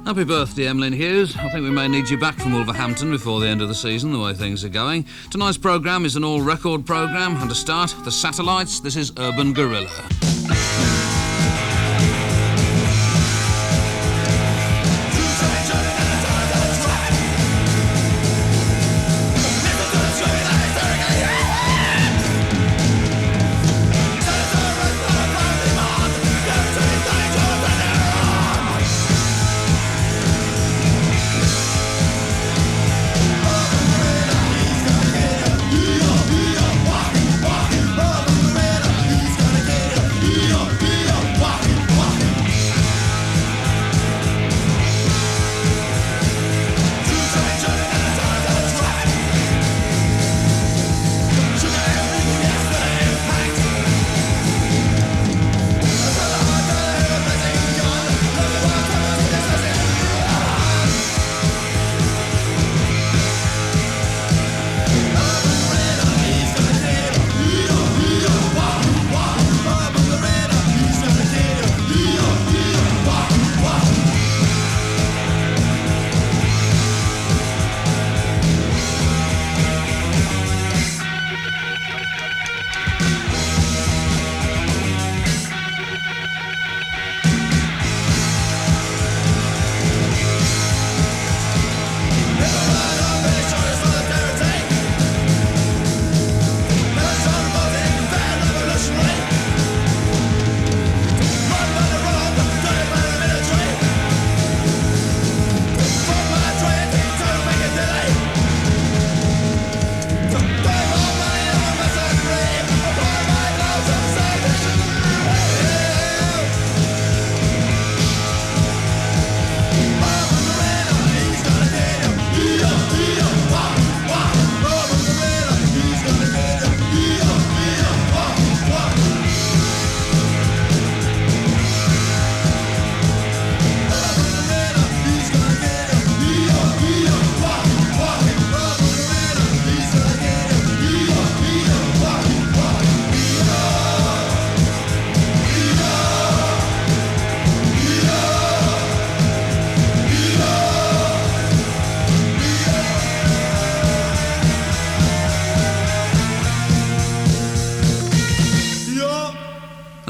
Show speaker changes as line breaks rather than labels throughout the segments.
Happy birthday, Emlyn Hughes. I think we may need you back from Wolverhampton before the end of the season, the way things are going. Tonight's programme is an all-record programme, and to start, the Satellites, this is Urban Gorilla.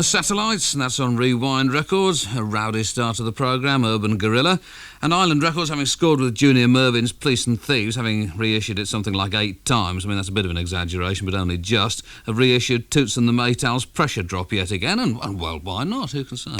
Satellites, and that's on Rewind Records. A rowdy start to the programme, Urban Gorilla. And Island Records, having scored with Junior Mervin's Police and Thieves, having reissued it something like 8 times, I mean, that's a bit of an exaggeration, but only just, have reissued Toots and the Maytals Pressure Drop yet again, and well, why not? Who can say?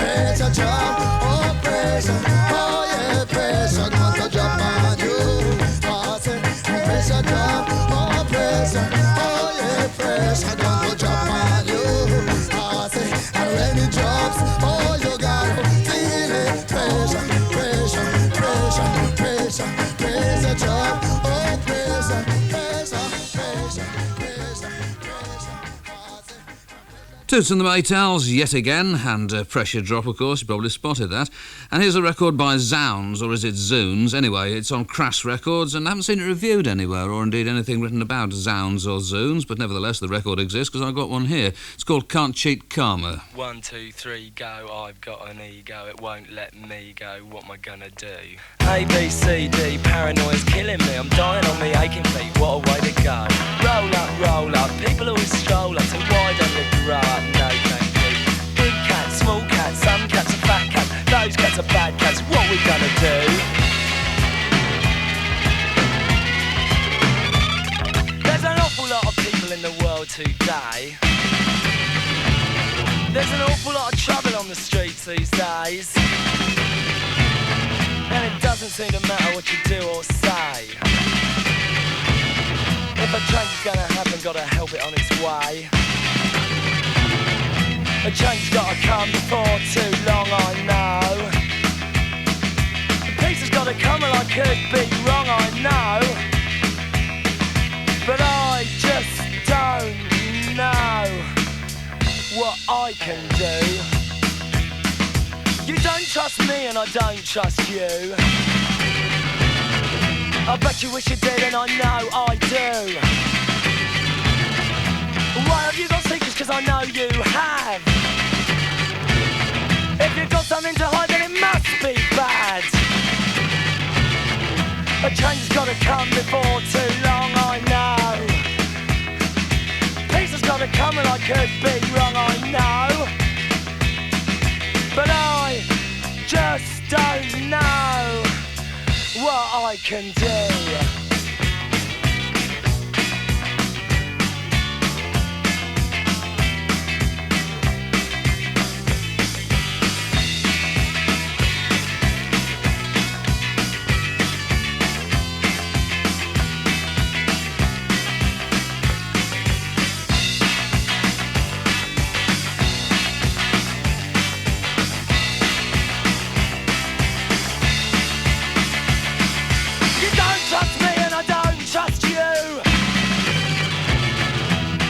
pressure drop, oh pressure, oh yeah, pressure gonna drop on you. I say pressure drop, oh pressure, oh yeah, pressure gonna drop on you. I say and when it drops, oh you gotta feel it. Pressure, pressure, pressure, pressure, pressure drop, oh pressure, pressure, pressure, pressure, pressure.
Toots and the Maytals yet again, and Pressure Drop, of course, you probably spotted that. And here's a record by Zounds, or is it Zounds? Anyway, it's on Crass Records, and I haven't seen it reviewed anywhere, or indeed anything written about Zounds or Zounds, but nevertheless the record exists, because I've got one here. It's called Can't Cheat Karma.
1, 2, 3, go, I've got an ego, it won't let me go, what am I gonna do? A, B, C, D, paranoia's killing me, I'm dying on me aching feet, what a way to go. Roll up, people always stroll up, so why don't they grow up? No thank you. Big cats, small cats, some cats are fat cats, those cats are bad cats, what we gonna do? There's an awful lot of people in the world today. There's an awful lot of trouble on the streets these days. And it doesn't seem to matter what you do or say. If a change is gonna happen, gotta help it on its way. A change's gotta come before too long, I know. The peace has gotta come, and I could be wrong, I know. But I just don't know what I can do. You don't trust me and I don't trust you. I bet you wish you did and I know I do. Why have you got secrets? Cause I know you have. If you've got something to hide then it must be bad. A change has gotta come before too long, I know. Peace has gotta come and I could be wrong, I know. But I just don't know what I can do.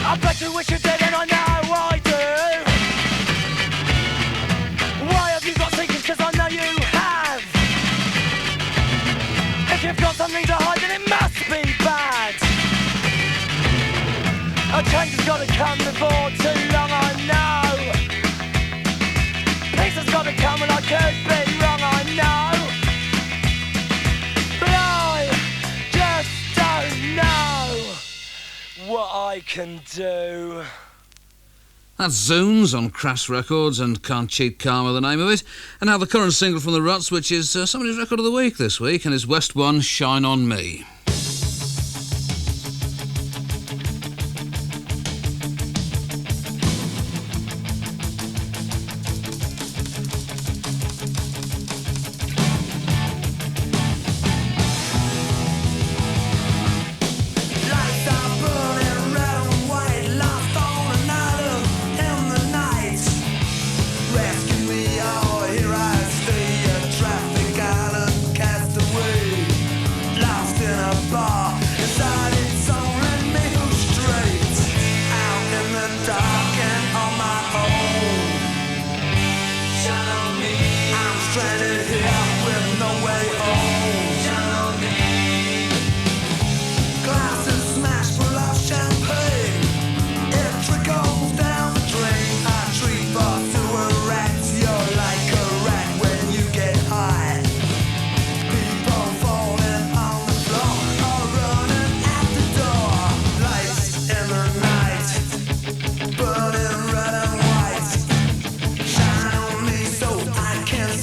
I bet you wish you did and I know I do. Why have you got secrets? Cause I know you have. If you've got something to hide then it must be bad. A change has gotta come before too long, I know. Peace has gotta come and I could be wrong, I know. But I just don't know what I can do.
That's Zounds on Crass Records and Can't Cheat Karma, the name of it. And now the current single from the Ruts, which is somebody's record of the week this week, and it's West One, Shine On Me.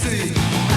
See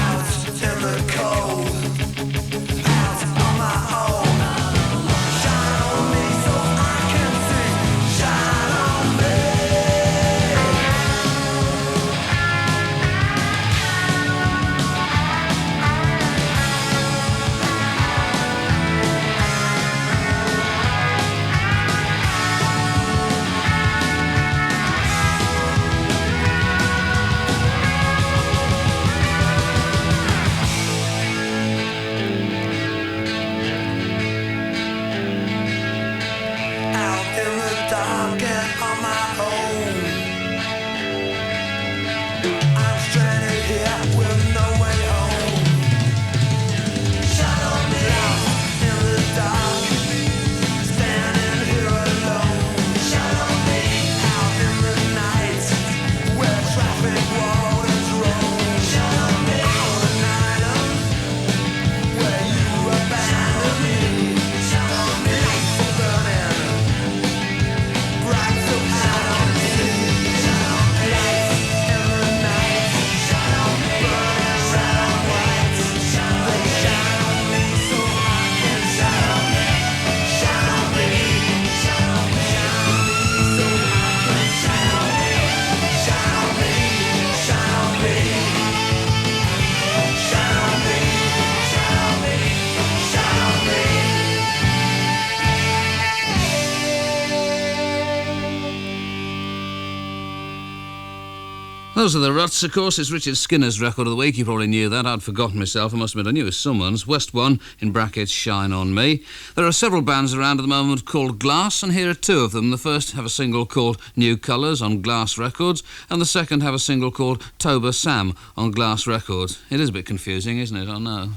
Those are the Ruts, of course. It's Richard Skinner's record of the week. You probably knew that. I'd forgotten myself. I must admit I knew it was someone's. West One, in brackets, Shine On Me. There are several bands around at the moment called Glass, and here are two of them. The first have a single called New Colours on Glass Records, and the second have a single called Tobor Sam on Glass Records. It is a bit confusing, isn't it? I know.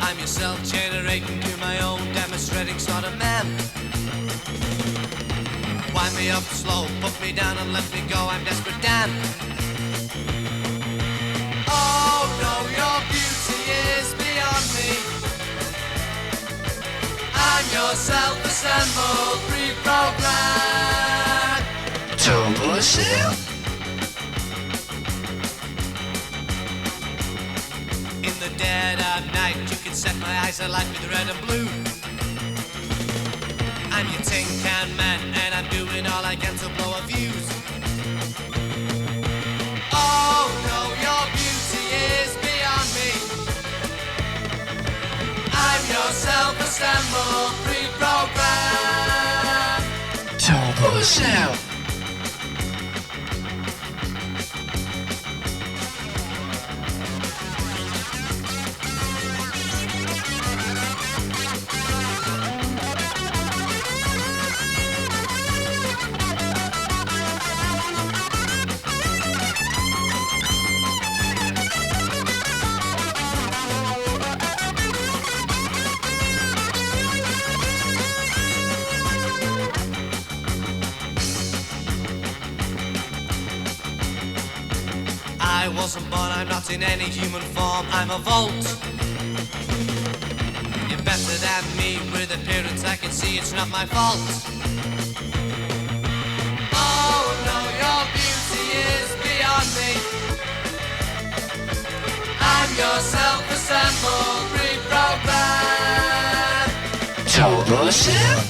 I'm your self-generating, do my own demonstrating sort of man. Wind me up slow, put me down and let me go, I'm desperate Dan. Oh no, your beauty is beyond me. I'm your self-assembled, pre-programmed Tobor Sam. In the dead of night, you can set my eyes alight with red and blue. I'm your tin can man, and I'm doing all I can to blow a fuse. Oh no, your beauty is beyond me. I'm your self-assembled, pre-programmed Tobor Sam. I wasn't born, I'm not in any human form, I'm a vault. better than me. With appearance I can see it's not my fault. Oh no, your beauty is beyond me. I'm your self-assembled reprogram.
Tobor sound.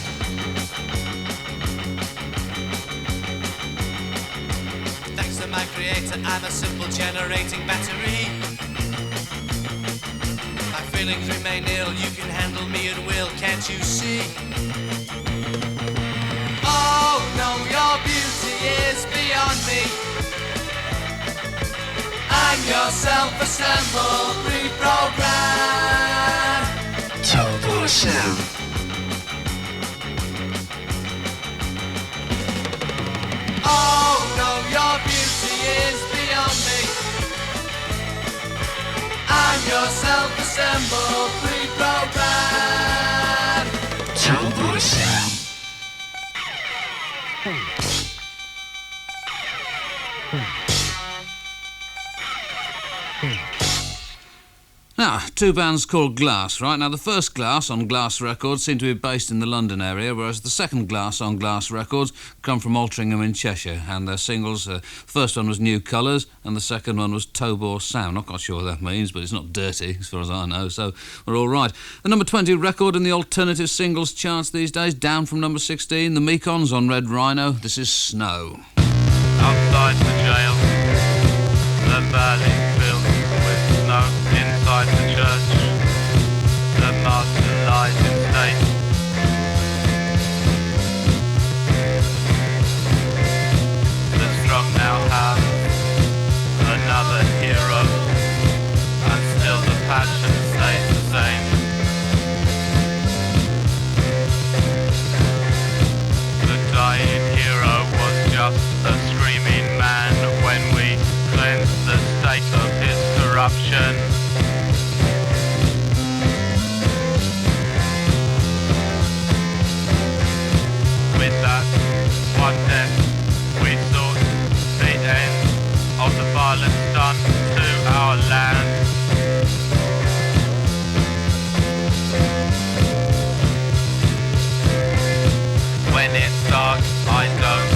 Thanks to my creator, I'm a simple generating battery. My feelings remain ill, you can handle me at will, can't you see? Oh no, your beauty is beyond me. I'm your self-assembled reprogram.
Tobor sound.
Oh no, your beauty is beyond me. I'm your self-assembled reprogram.
Tobor sound.
Now, two bands called Glass, right? Now, the first Glass on Glass Records seemed to be based in the London area, whereas the second Glass on Glass Records come from Altrincham in Cheshire, and their singles, the first one was New Colours, and the second one was Tobor Sound. Not quite sure what that means, but it's not dirty, as far as I know, so we're all right. The number 20 record in the alternative singles charts these days, down from number 16, the Mekons on Red Rhino. This is Snow.
Outside the jail, the valley filled with snow. Inside the church, the master lies in state. The strong now have another hero, and still the passion stays the same. The dying hero was just a screaming man when we cleansed the state of his corruption. With that one death, we sought the end of the violence done to our land. When it's dark, I don't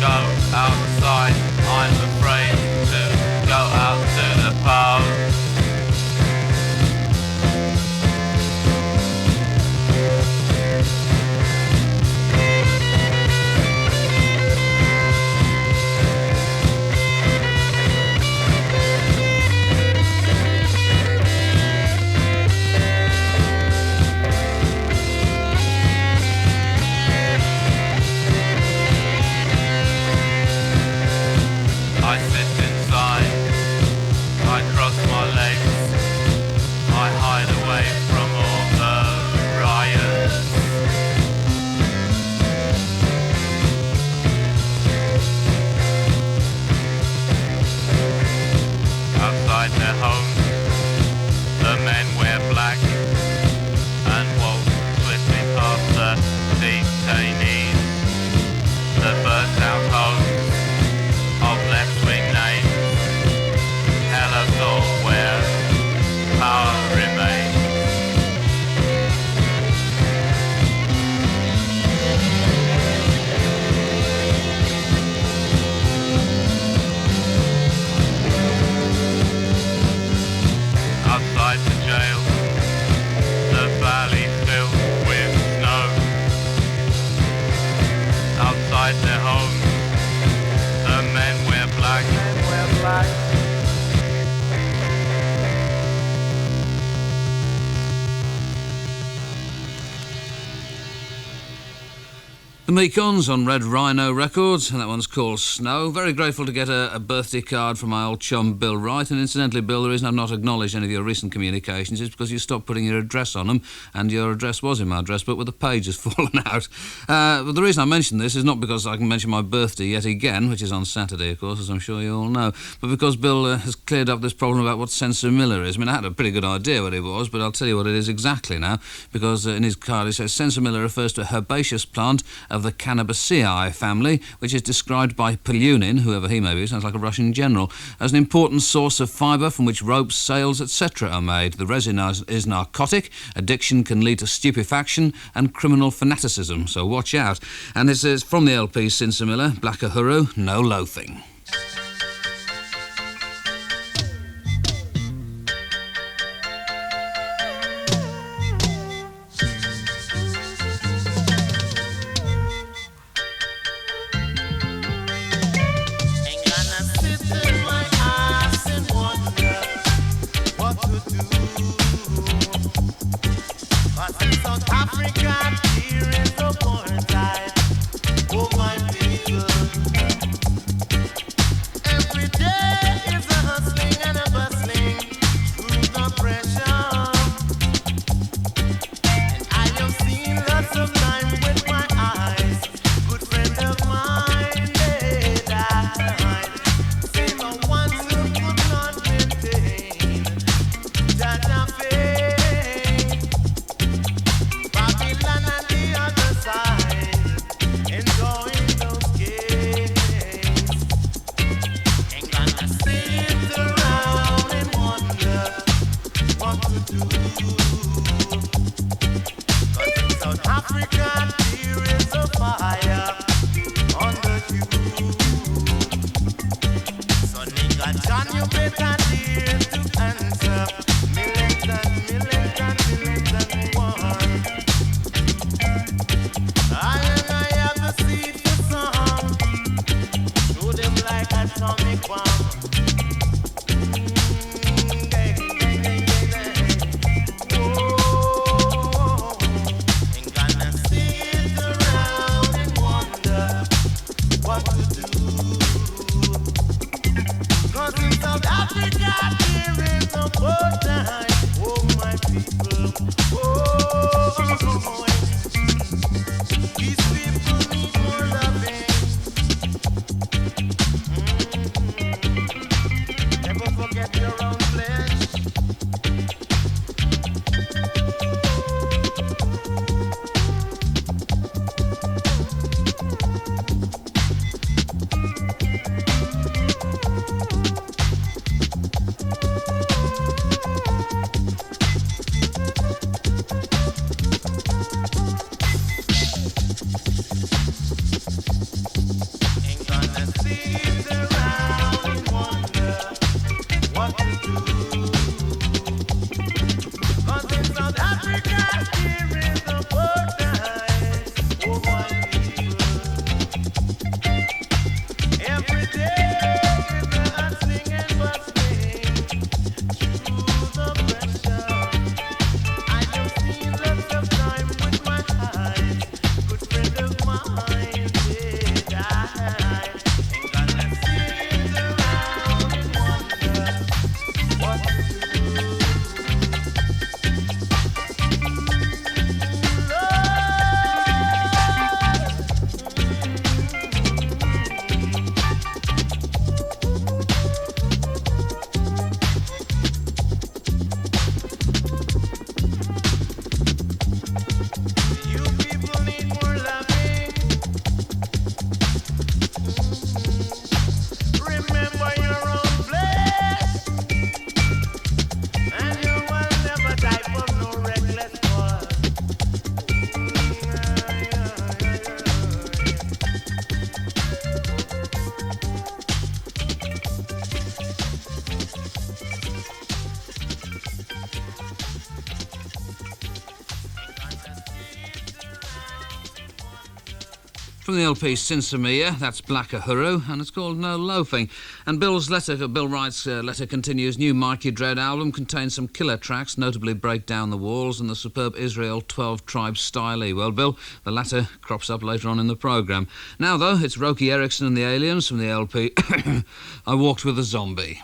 go outside. I'm afraid to go out to the pub. I sit inside, I cross my legs, I hide away from all the riots. Outside their homes, the men wear black and walk swiftly past the detainees. The burnt out homes of left-wing names tell us all where power remains. Outside the jail, the valley filled with snow. Outside their homes, the men wear black.
The Mekons on Red Rhino Records, and that one's called Snow. Very grateful to get a birthday card from my old chum Bill Wright, and incidentally, Bill, the reason I've not acknowledged any of your recent communications is because you stopped putting your address on them, and your address was in my address book, but the page has fallen out. But the reason I mention this is not because I can mention my birthday yet again, which is on Saturday, of course, as I'm sure you all know, but because Bill has cleared up this problem about what Sinsemilla is. I mean, I had a pretty good idea what it was, but I'll tell you what it is exactly now, because in his card it says Sinsemilla refers to a herbaceous plant, a of the Cannabaceae family, which is described by Pilunin, whoever he may be, sounds like a Russian general, as an important source of fibre from which ropes, sails, etc. are made. The resin is narcotic, addiction can lead to stupefaction and criminal fanaticism, so watch out. And this is from the LP Sinsemilla, Black Uhuru, No Loafing. From the LP Sinsemilla, that's Black Uhuru, and it's called No Loafing. And Bill writes, letter continues, new Mikey Dread album contains some killer tracks, notably Break Down the Walls and the superb Israel 12 Tribes Style. Well, Bill, the latter crops up later on in the programme. Now, though, it's Roky, Erickson and the Aliens from the LP I Walked with a Zombie.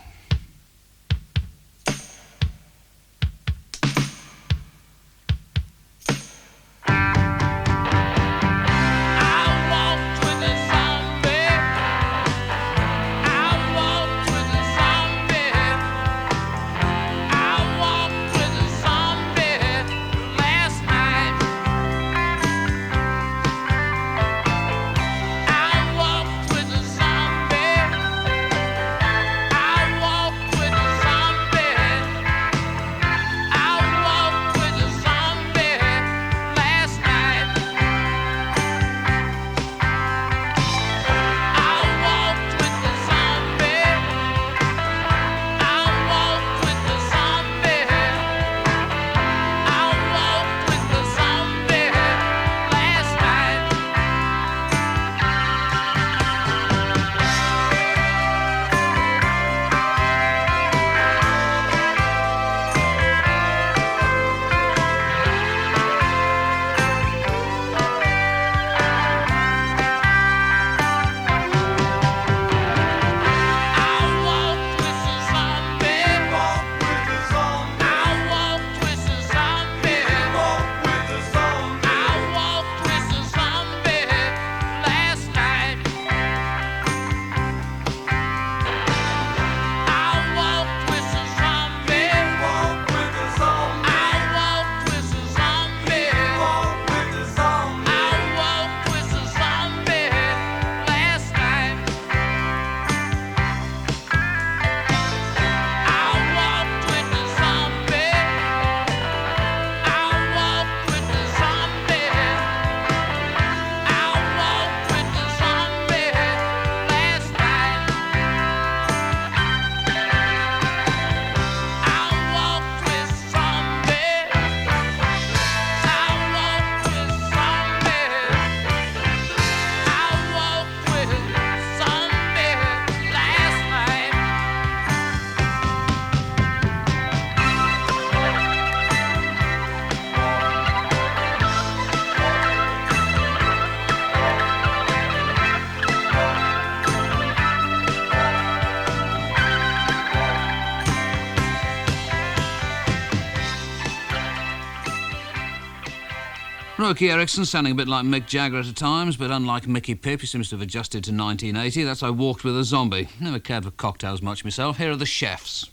Roky Erickson sounding a bit like Mick Jagger at times, but unlike Mickey Pip, he seems to have adjusted to 1980. That's I Walked With a Zombie. Never cared for cocktails much myself. Here are the Chefs.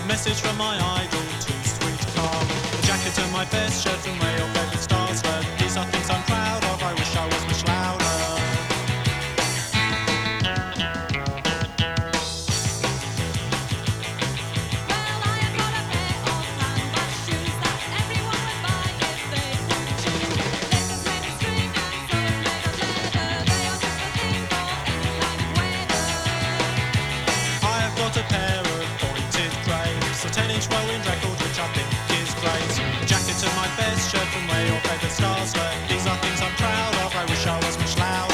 Message from my idol, too sweet car. A jacket and my best shirt from where your favourite stars led. These are things I'm proud of, I wish I was much louder.
Well, I have got a pair of canvas shoes that everyone would buy if they could choose. Laces made of string and soles made of leather. They are just the thing for any kind of weather.
I have got a pair of pointed grapes, a 10-inch rolling record which I think is great. A jacket and my best shirt from where your favourite stars led. These are things I'm proud of, I wish I was much louder.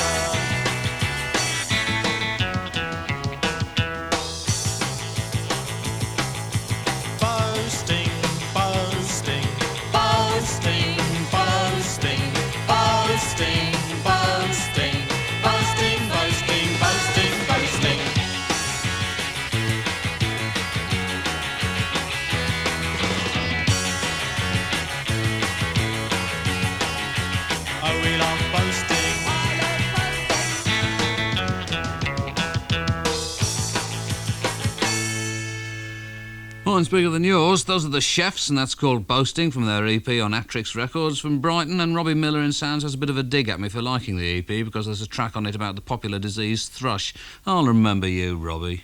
Boasting, boasting, boasting, boasting, boasting, boasting, boasting, boasting, boasting, boasting. Oh, we love boasting.
Mine's bigger than yours. Those are the Chefs, and that's called Boasting from their EP on Attrix Records from Brighton. And Robbie Miller in Sounds has a bit of a dig at me for liking the EP because there's a track on it about the popular disease thrush. I'll remember you, Robbie.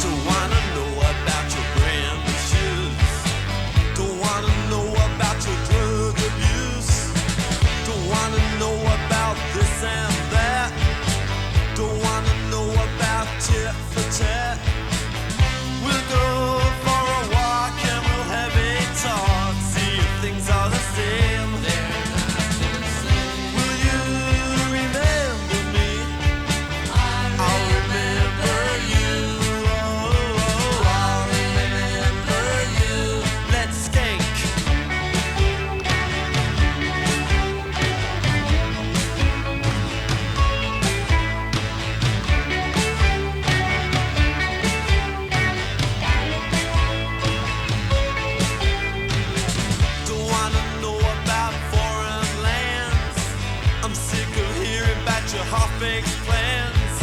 Don't wanna know about your brand new shoes. Don't wanna know about your drug abuse. Don't wanna know about this and that. Don't wanna know about tit for tat. We'll go for a walk and we'll have a talk. See if things are the same. Will you remember me? I'll remember you. Oh, I'll remember you. Let's skank. Don't wanna know about foreign lands. I'm sick of hearing about your half-baked plans.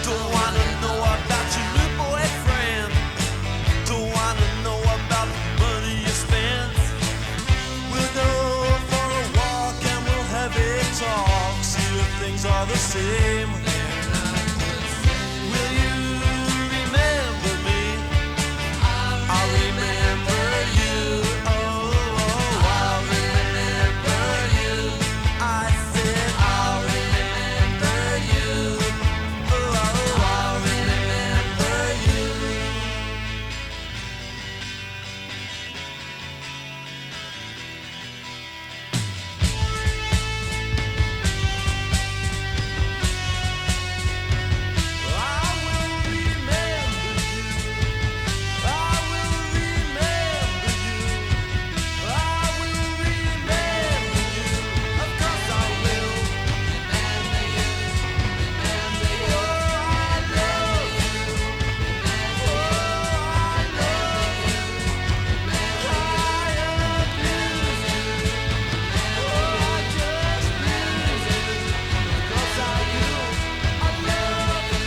Don't wanna know about your new boyfriend. Don't wanna know about the money you spend. We'll go for a walk and we'll have a talk. See if things are the same. Will you remember me? I'll remember you. Oh, I'll remember you. I said I'll remember you. Oh, I'll remember you. I will remember you. I will remember you. I will remember you. Of course I will. Remember you. Remember you. Oh, I love you. Oh, I love you. Remember I abuse you. Oh, I just lose you. Of course I do. I love you.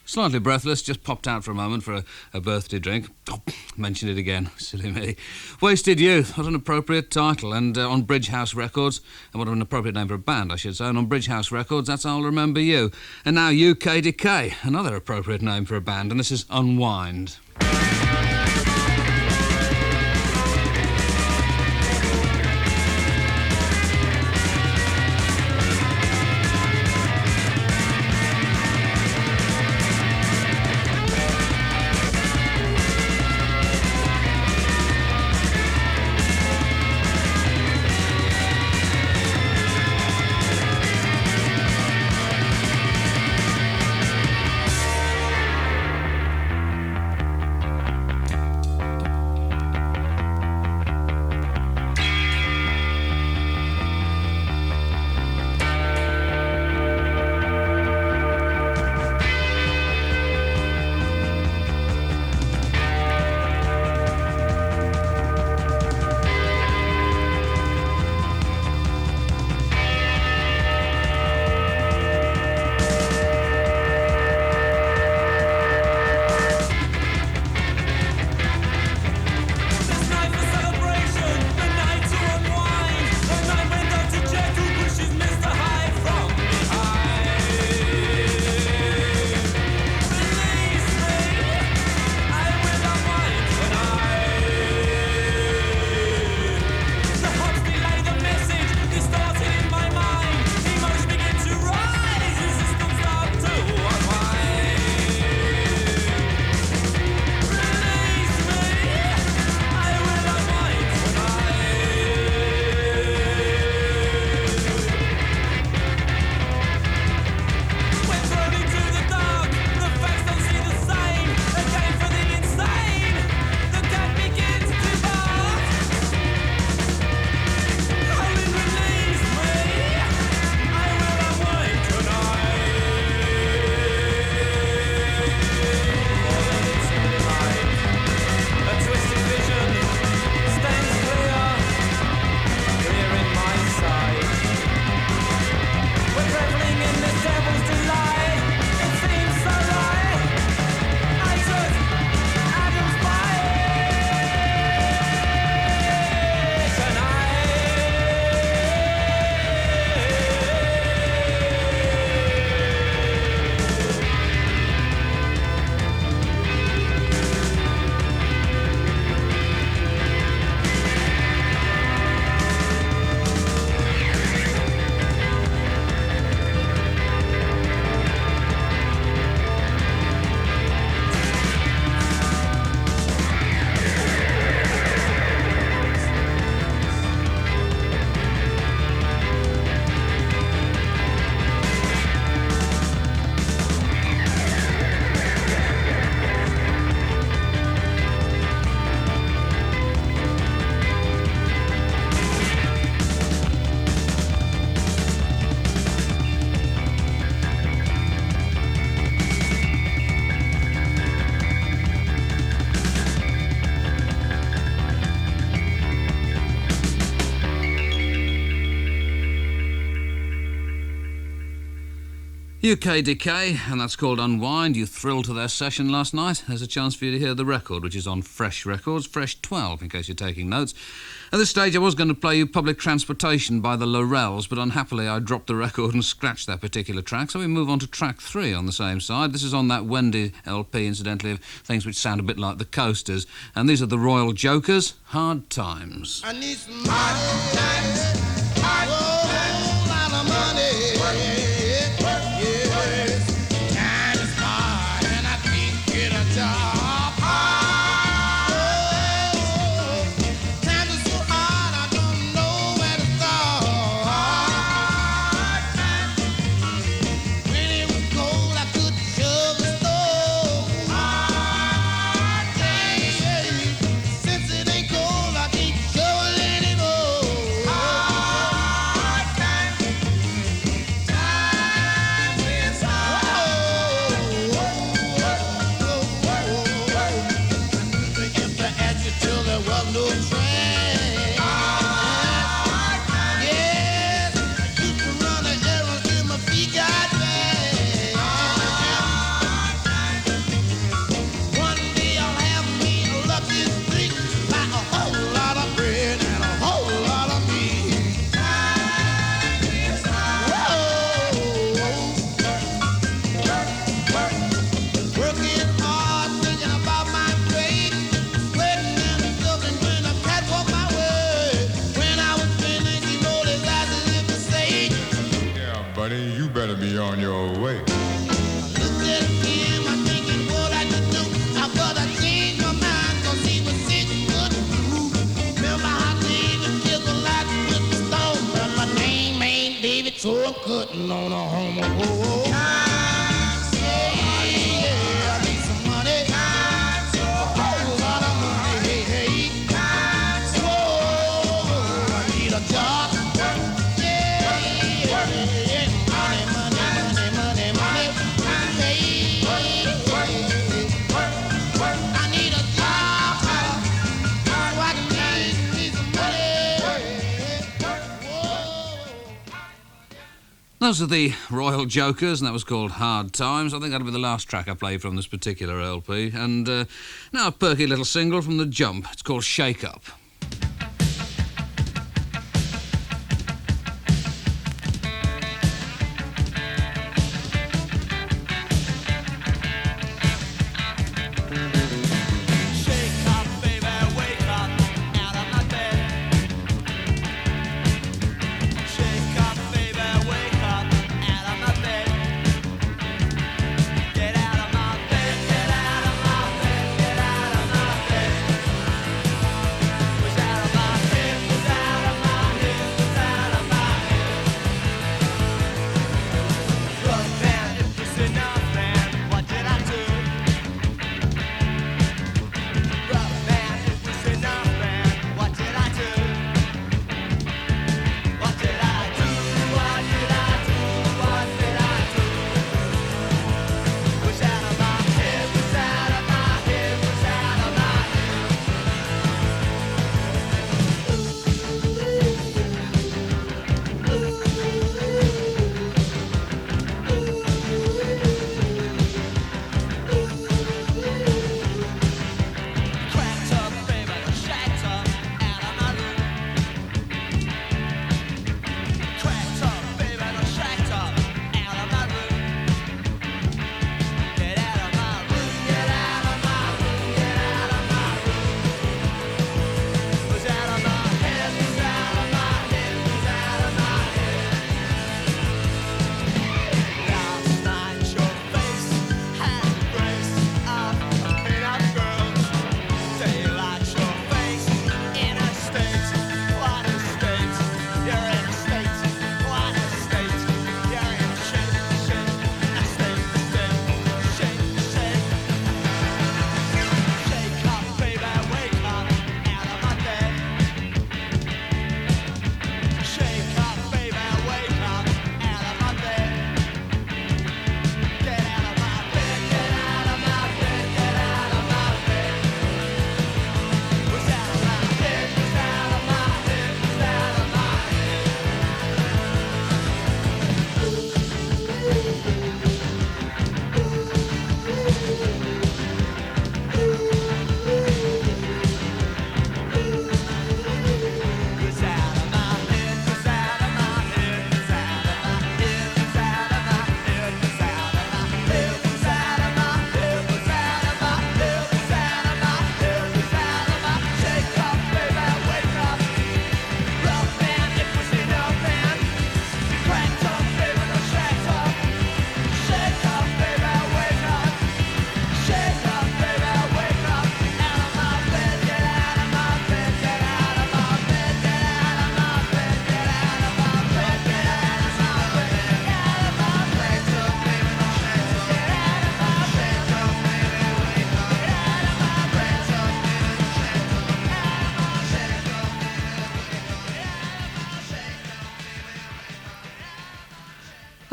Slightly breathless, just popped out for a moment for a birthday drink. Oh, mentioned it again, silly me. Wasted Youth, what an appropriate title. And on Bridge House Records, and what an appropriate name for a band, I should say. And on Bridge House Records, that's I'll Remember You. And now UK Decay, another appropriate name for a band, and this is Unwind. UK Decay, and that's called Unwind. You thrilled to their session last night. There's a chance for you to hear the record, which is on Fresh Records, Fresh 12, in case you're taking notes. At this stage, I was going to play you Public Transportation by the Laurels, but unhappily I dropped the record and scratched that particular track, so we move on to track 3 on the same side. This is on that Wendy LP, incidentally, of things which sound a bit like the Coasters, and these are the Royal Jokers, Hard Times.
I need some hard times. Oh, lot of money. Yes. Time is hard and I can't get a job. Oh, times are so hard I don't know where to start. When it was cold I couldn't shove the stove. Since it ain't cold I can't shovel anymore. If I asked you till there was no train. Yes, I used to run an errand till my feet got bad. One day I'll have me a lucky streak, like a whole lot of bread and a whole lot of meat. Working hard, thinking about my fate, sweating and stuffing when a cat walked my way. When I was finished, he rolled his eyes as if to say,
Yeah, buddy, you better be on your way.
looked at him, I'm thinking what I could do. I thought I changed my mind, 'cause he was sitting good through. Remember how David killed the light with the stone, but my name ain't David, so I'm cutting on a homo. Yeah, I need some money. A whole lot of money. Hey. Whoa, I need a job. Yeah. Money. Hey. I need a job. So I can make me some money. Whoa.
Those are the Royal Jokers, and that was called Hard Times. I think that'll be the last track I play from this particular LP. And now a perky little single from The Jump. It's called Shake Up.
Shake up, baby, wake up out of my bed. Shake up, baby, wake up out of my bed. Get out of my bed, get out of my bed, get out of my bed.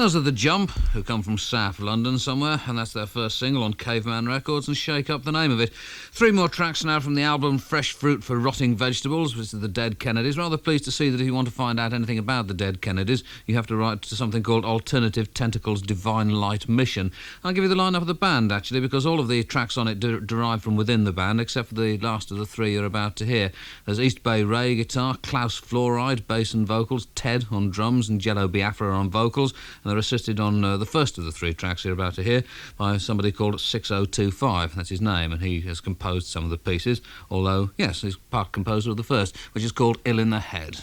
Those are The Jump, who come from South London somewhere, and that's their first single on Caveman Records, and Shake Up the name of it. 3 more tracks now from the album Fresh Fruit for Rotting Vegetables, which is the Dead Kennedys. Rather pleased to see that if you want to find out anything about the Dead Kennedys, you have to write to something called Alternative Tentacles Divine Light Mission. I'll give you the lineup of the band, actually, because all of the tracks on it derive from within the band, except for the last of the 3 you're about to hear. There's East Bay Ray guitar, Klaus Fluoride bass and vocals, Ted on drums, and Jello Biafra on vocals. And they're assisted on the first of the 3 tracks you're about to hear by somebody called 6025. That's his name, and he has composed some of the pieces, although, yes, he's part composer of the first, which is called Ill in the Head.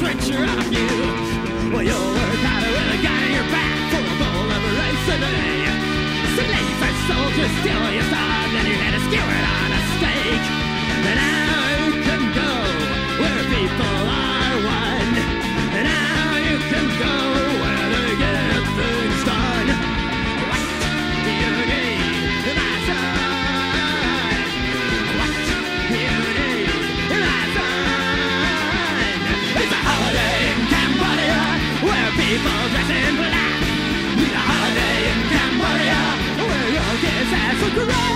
picture of you. Well, you'll work harder with a gun in your back for a bowl of rice a day. Some lazy soldiers steal your stars and your head is skewered on a stake. And now you can go where people are one. And now you can go where they get things done. What do you need, my son? What do you need, my son? It's a holiday in Cambodia where people dress in black. Need a holiday in Cambodia where your kids have a crack.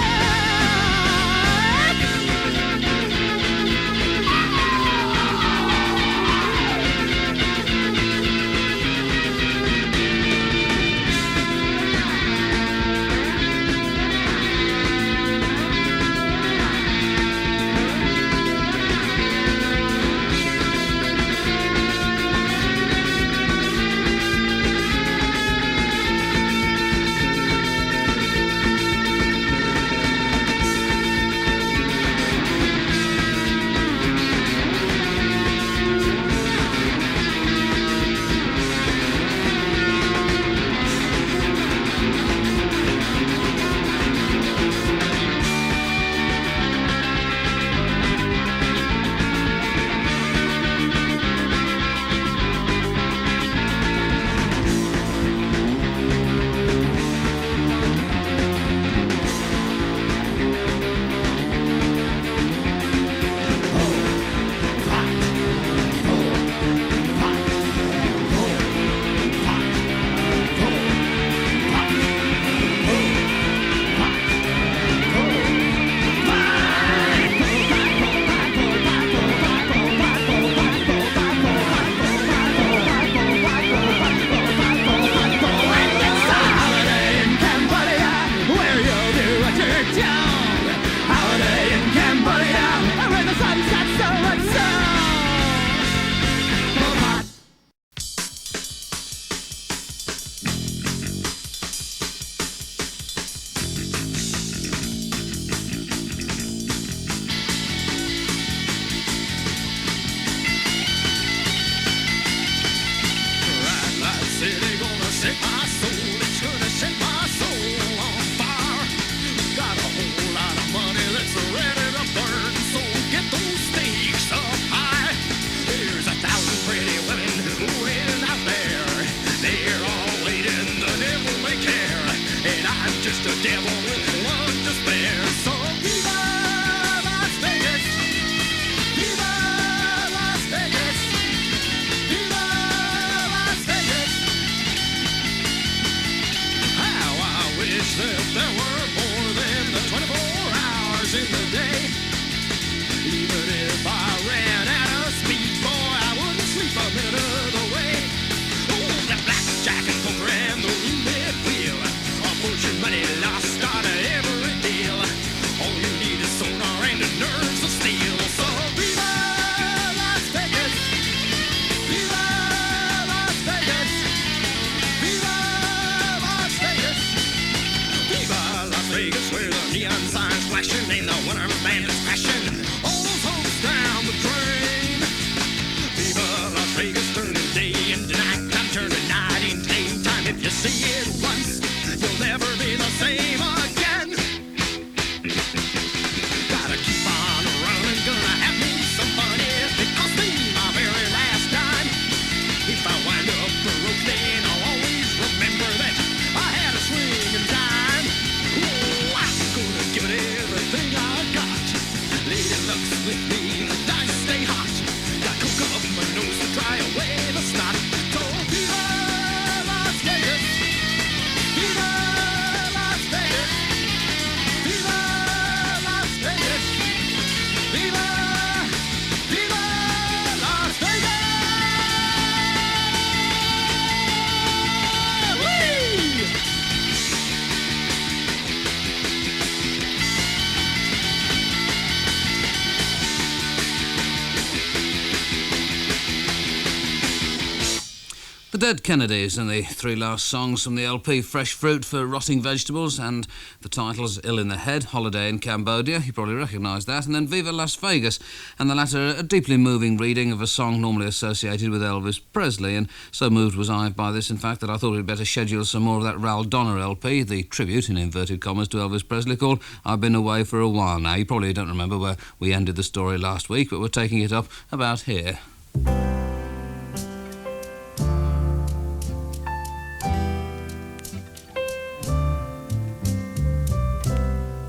The Dead Kennedys and the three last songs from the LP Fresh Fruit for Rotting Vegetables, and the titles Ill in the Head, Holiday in Cambodia, you probably recognise that, and then Viva Las Vegas, and the latter a deeply moving reading of a song normally associated with Elvis Presley, and so moved was I by this, in fact, that I thought we'd better schedule some more of that Ral Donner LP, the tribute, in inverted commas, to Elvis Presley, called I've Been Away for a While Now. You probably don't remember where we ended the story last week, but we're taking it up about here.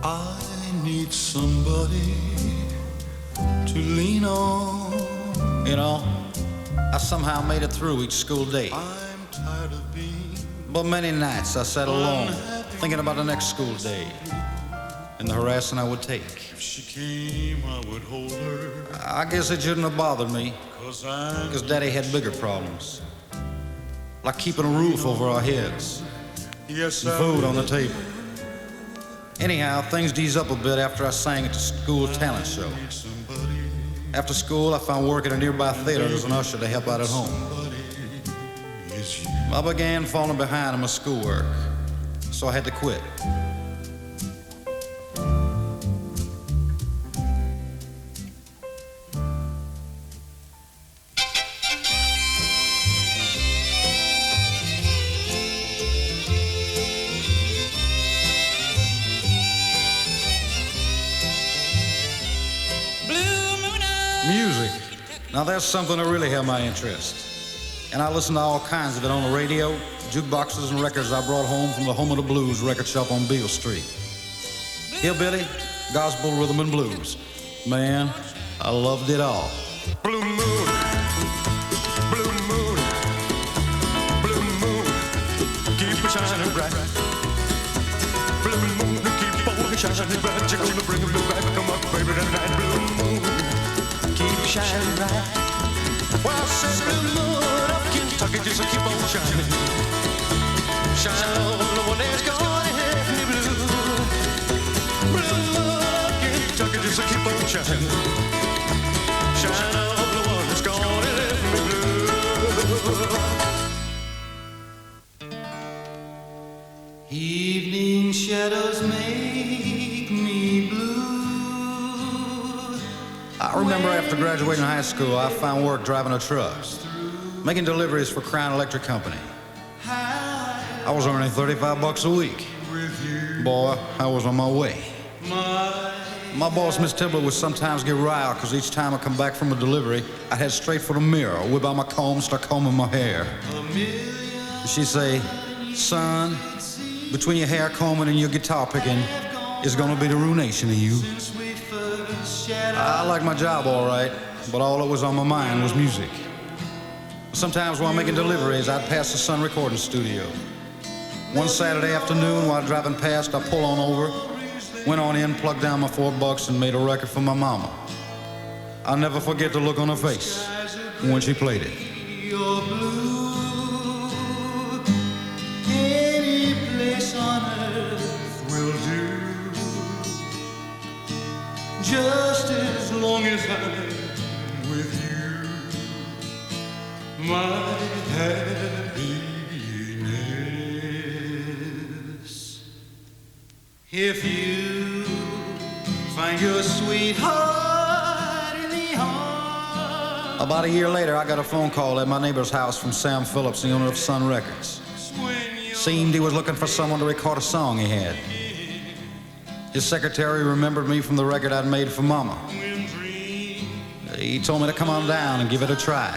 I need somebody to lean on.
You know, I somehow made it through each school day.
I'm tired of being.
But many nights I sat alone, thinking about the next school day and the harassing I would take.
If she came, I would hold her.
I guess it shouldn't have bothered me, because Daddy had bigger problems, like keeping a roof over our heads
Yes,
and food on the table. Anyhow, things eased up a bit after I sang at the school talent show. After school, I found work at a nearby theater as an usher to help out at home. I began falling behind in my schoolwork, so I had to quit. Music. Now there's something that really held my interest. And I listened to all kinds of it on the radio, jukeboxes and records I brought home from the Home of the Blues record shop on Beale Street. Hillbilly, gospel, rhythm and blues. Man, I loved it all.
Blue moon, blue moon, blue moon, keep it shining bright. Blue moon, keep on shining bright. You're gonna bring me back, come up, baby, tonight. Blue moon, keep shining bright. Well, I said blue moon of Kentucky, just keep on shining. Shine on the one that's gonna have me blue. Blue moon of Kentucky, just keep on shining. Shine on the one that's gonna have me blue.
Evening shadows make me blue. I remember after graduating high school, I found work driving a truck, making deliveries for Crown Electric Company. I was earning $35 a week. Boy, I was on my way. My boss, Miss Tibbler, would sometimes get riled because each time I come back from a delivery, I'd head straight for the mirror, whip out my comb, start combing my hair. She'd say, son, between your hair combing and your guitar picking, is gonna be the ruination of you. I liked my job all right, but all that was on my mind was music. Sometimes while making deliveries, I'd pass the Sun recording studio. One Saturday afternoon while driving past, I pulled on over, went on in, plugged down my $4 and made a record for my mama. I'll never forget the look on her face when she played it.
You're blue, any place on earth will do. Just as long as I'm with you, my happiness. If you find your sweetheart in the arms.
About a year later, I got a phone call at my neighbor's house from Sam Phillips, the owner of Sun Records. Seemed he was looking for someone to record a song he had. His secretary remembered me from the record I'd made for Mama. He told me to come on down and give it a try.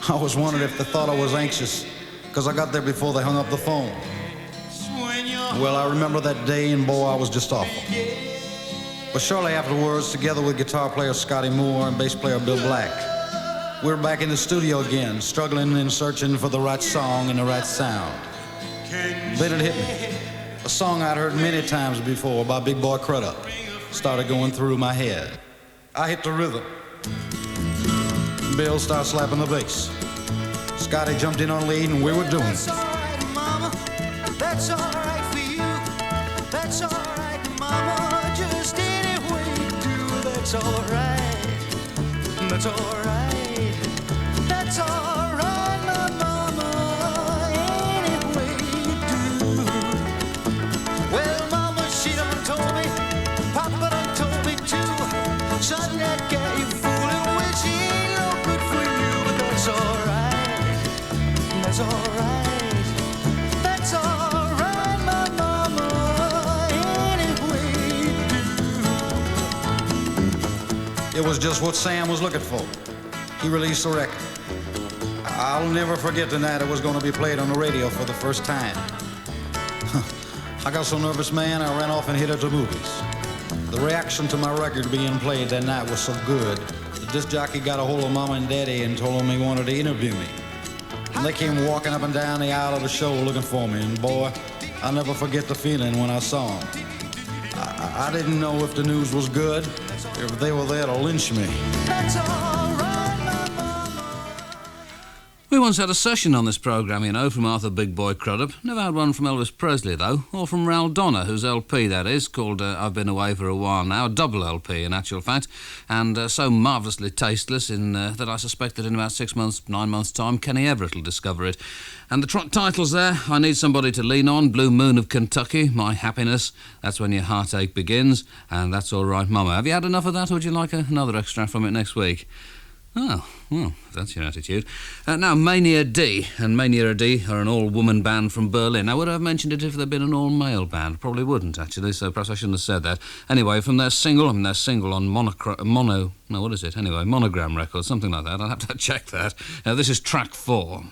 I was wondering if they thought I was anxious, because I got there before they hung up the phone. Well, I remember that day, and boy, I was just awful. But shortly afterwards, together with guitar player Scotty Moore and bass player Bill Black, we were back in the studio again, struggling and searching for the right song and the right sound. Then it hit me. A song I'd heard many times before by Big Boy Crudup started going through my head. I hit the rhythm. Bill started slapping the bass. Scotty jumped in on lead and we were doing
That's
it.
all right, Mama. That's all right for you. That's all right, Mama. Just any way you do. That's all right. That's all right. That's all
was just what Sam was looking for. He released a record. I'll never forget the night it was going to be played on the radio for the first time. I got so nervous, man, I ran off and hid at the movies. The reaction to my record being played that night was so good, the disc jockey got a hold of Mama and Daddy and told them he wanted to interview me. And they came walking up and down the aisle of the show looking for me, and boy, I'll never forget the feeling when I saw them. I didn't know if the news was good, or if they were there to lynch me.
We once had a session on this programme, you know, from Arthur Big Boy Crudup. Never had one from Elvis Presley, though, or from Ral Donner, whose LP, that is, called I've Been Away for a While Now, a double LP, in actual fact, and so marvellously tasteless that I suspect that in about 6 months, 9 months' time, Kenny Everett will discover it. And the titles there, I Need Somebody to Lean On, Blue Moon of Kentucky, My Happiness, That's When Your Heartache Begins, and That's All Right Mama. Have you had enough of that, or would you like another extract from it next week? Oh, well, if that's your attitude. Now, Mania D, and Mania D are an all-woman band from Berlin. I would have mentioned it if they'd been an all-male band. Probably wouldn't, actually, so perhaps I shouldn't have said that. Anyway, from their single on Monogram Records, something like that. I'll have to check that. This is track 4.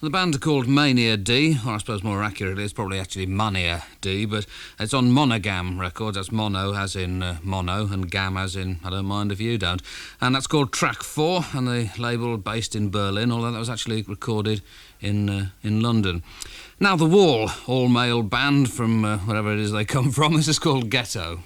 The band are called Mania D, or I suppose more accurately it's probably actually Mania D, but it's on Monogam Records. That's mono as in mono and gam as in I don't mind if you don't. And that's called Track 4, and the label based in Berlin, although that was actually recorded in London. Now The Wall, all-male band from wherever it is they come from. This is called Ghetto.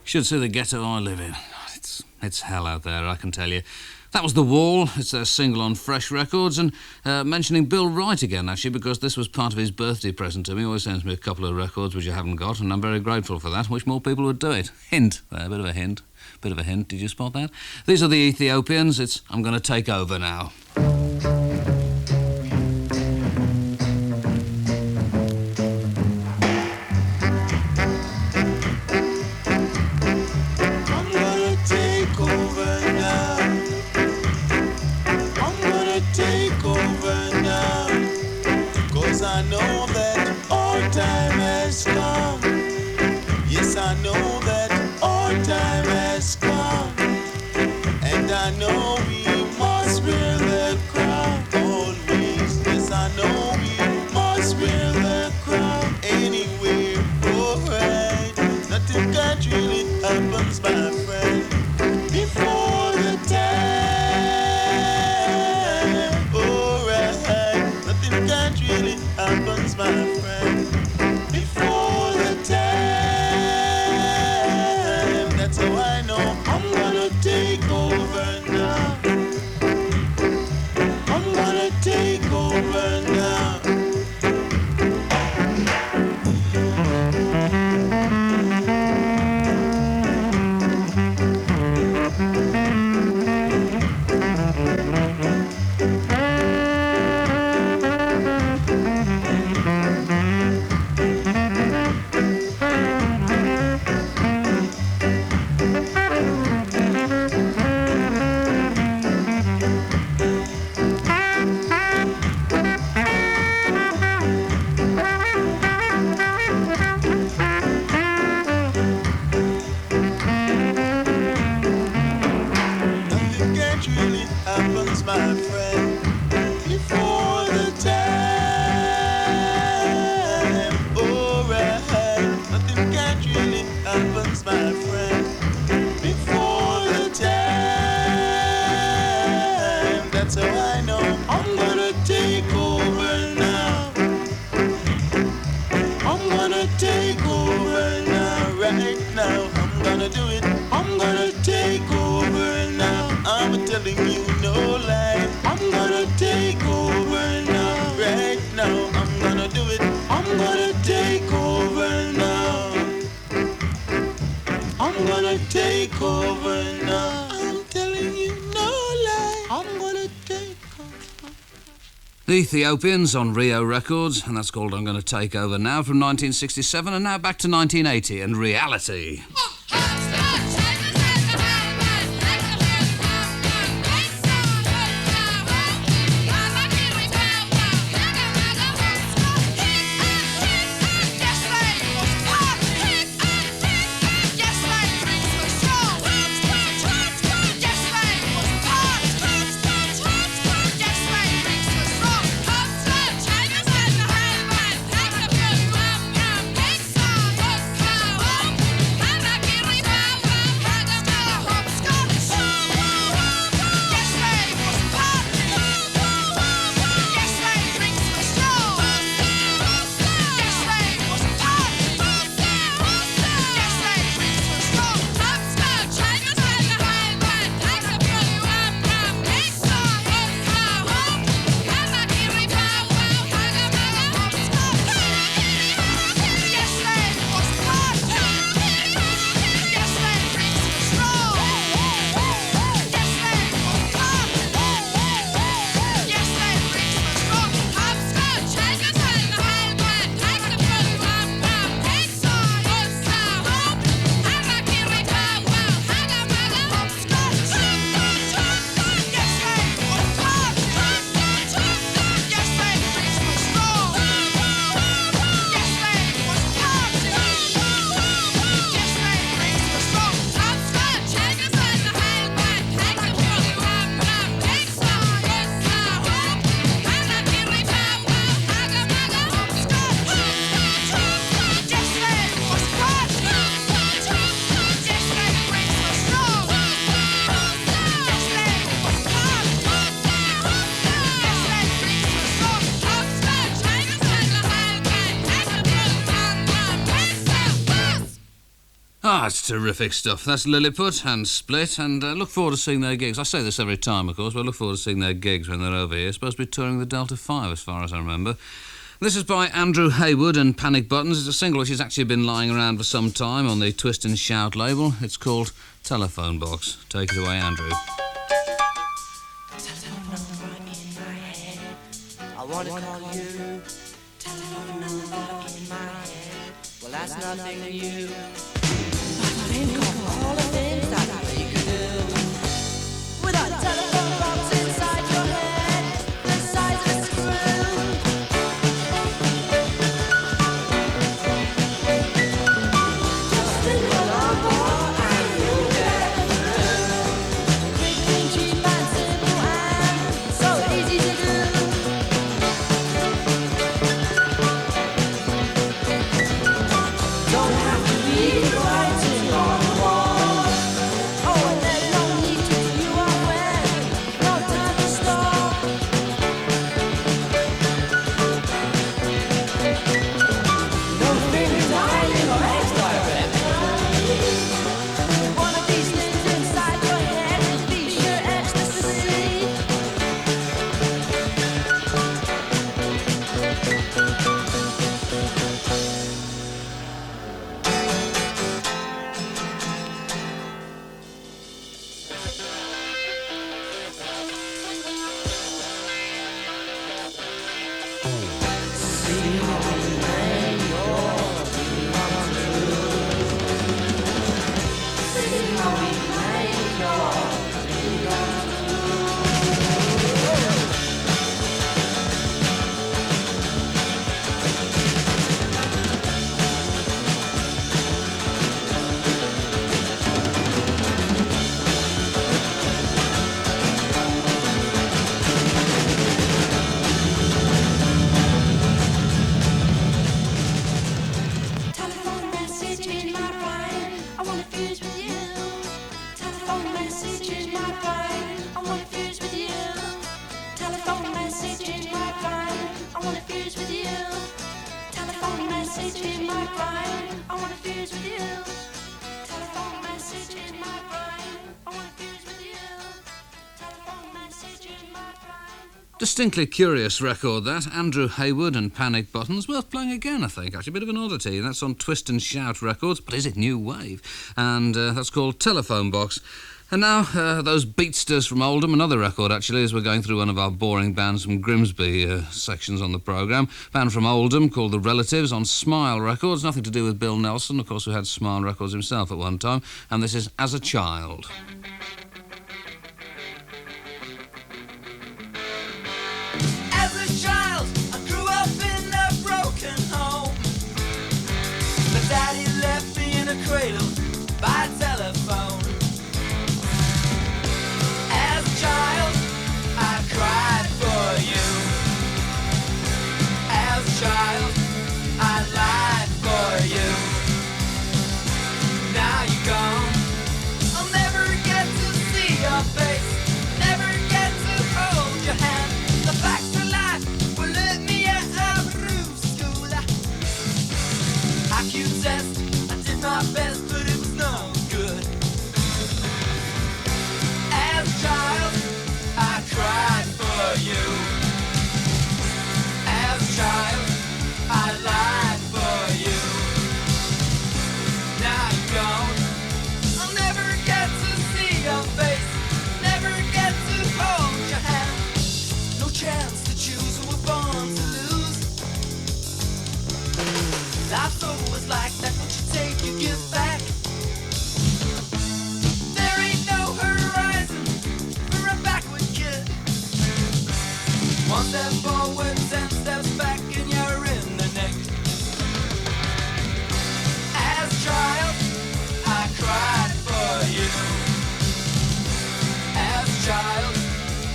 Should see the ghetto I live in. It's hell out there, I can tell you. That was The Wall. It's their single on Fresh Records, and mentioning Bill Wright again, actually, because this was part of his birthday present to me. He always sends me a couple of records which I haven't got, and I'm very grateful for that. Wish more people would do it. Hint there, a bit of a hint. Bit of a hint, did you spot that? These are the Ethiopians. It's I'm Gonna Take Over Now.
that's how I know I'm gonna take over now. I'm gonna take over now, right now. I'm gonna do it. I'm gonna take over now. I'm telling you no lie. I'm gonna take over now, right now. I'm gonna do it. I'm gonna take over now. I'm gonna take over now. I'm telling you no lie. I'm gonna take over.
The Ethiopians on Rio Records, and that's called I'm Gonna Take Over Now from 1967, and now back to 1980 and Reality. It's terrific stuff. That's Lilliput and Split, and look forward to seeing their gigs. I say this every time, of course, but I look forward to seeing their gigs when they're over here. Supposed to be touring the Delta 5, as far as I remember. This is by Andrew Haywood and Panic Buttons. It's a single which has actually been lying around for some time on the Twist and Shout label. It's called Telephone Box. Take it away, Andrew.
I wanna call you. Telephone number in my head. Well, that's nothing new. Think of all the things that we could do without a telephone box inside your head, the size of a screw. Just a little more and you'll get through. Quick and cheap and simple and so easy to do. Don't have to be
Distinctly curious record, that. Andrew Hayward and Panic Buttons. Worth playing again, I think. Actually, a bit of an oddity. That's on Twist and Shout Records, but is it New Wave? And that's called Telephone Box. And now, those Beatsters from Oldham, another record, actually, as we're going through one of our boring bands from Grimsby sections on the programme. Band from Oldham called The Relatives on Smile Records. Nothing to do with Bill Nelson, of course, who had Smile Records himself at one time. And this is As a Child.
As a child, I grew up in a broken home. My daddy left me in a cradle by telephone. As a child, I cried for you. As a child, I lied for you. Now you're gone. I'll never get to see your face, never get to hold your hand. The facts of life will let me out through school. IQ test, I did my best, but it was no good. As a child, I cried for you. As a child, I lied for you. Now you're gone. I'll never get to see your face, never get to hold your hand. No chance to choose who we're born to lose. Life's always like that, what you take, you give back. There ain't no horizon for a backward kid. One step forward, 10 steps back, and you're in the neck. As a child, I cried for you. As a child,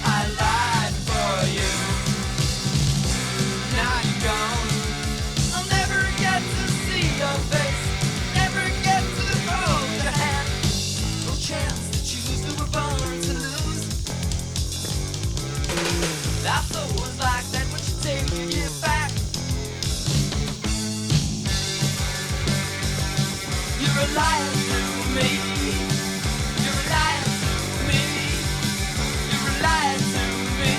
I lied for you. Now you're gone. I'll never get to see your face, never get to hold your hand. No chance to choose who we're born to lose. Life's always like that, what you take, you give back. You're a liar to me. You're a liar to me. You're a liar to me.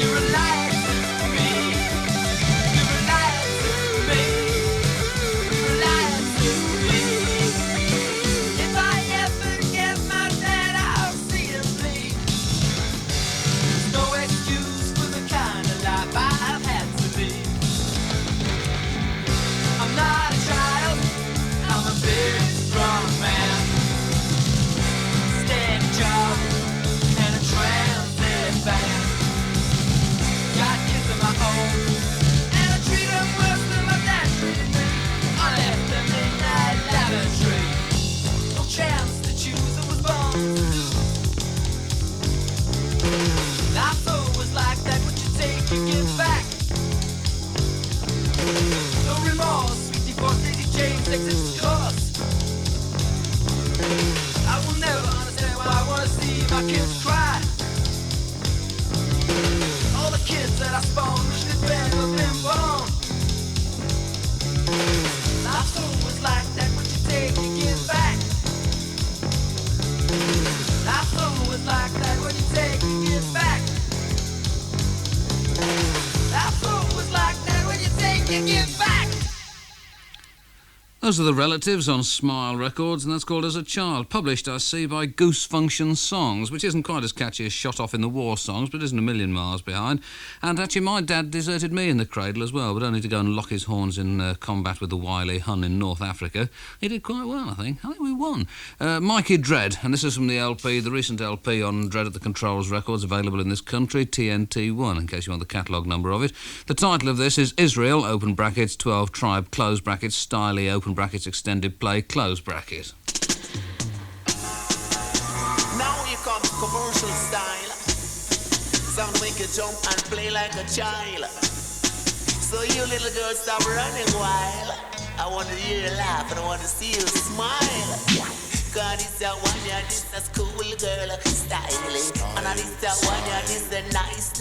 You're a liar to me. You're a liar to me. You're a liar to me. If I ever get my dad, I'll see him bleed. There's no excuse for the kind of life I've had to lead. I'm not a child, I'm a big, strong man. Steady job and a transit band. Got kids of my own, and I treat them worse than my dad treated me. I left the midnight lavatory. No chance to choose who was born to lose. Life's always like that, what you take, you give back. No remorse, sweetie, for Lady James exits yours. I will never understand why I wanna see my kids cry. All the kids that I spawned wish they'd never been born. Life's always like that, what you take, you give back. Life's always like that, what you take, you give back. Life's always like that, what you take, you give back.
Those are The Relatives on Smile Records, and that's called As a Child. Published, I see, by Goose Function Songs, which isn't quite as catchy as Shot Off in the War songs, but isn't a million miles behind. And actually, my dad deserted me in the cradle as well, but only to go and lock his horns in combat with the wily Hun in North Africa. He did quite well, I think. I think we won. Mikey Dread, and this is from the LP, the recent LP on Dread at the Controls Records, available in this country, TNT1, in case you want the catalogue number of it. The title of this is Israel, open brackets, 12 Tribe, close brackets, Styly, open brackets, extended play, close bracket.
Now here comes commercial style. Sound make you jump and play like a child. So you little girls stop running wild. I want to hear you laugh and I want to see you smile. Cause this that one, yeah, this a school girl styling. And this that one, yeah, this a nice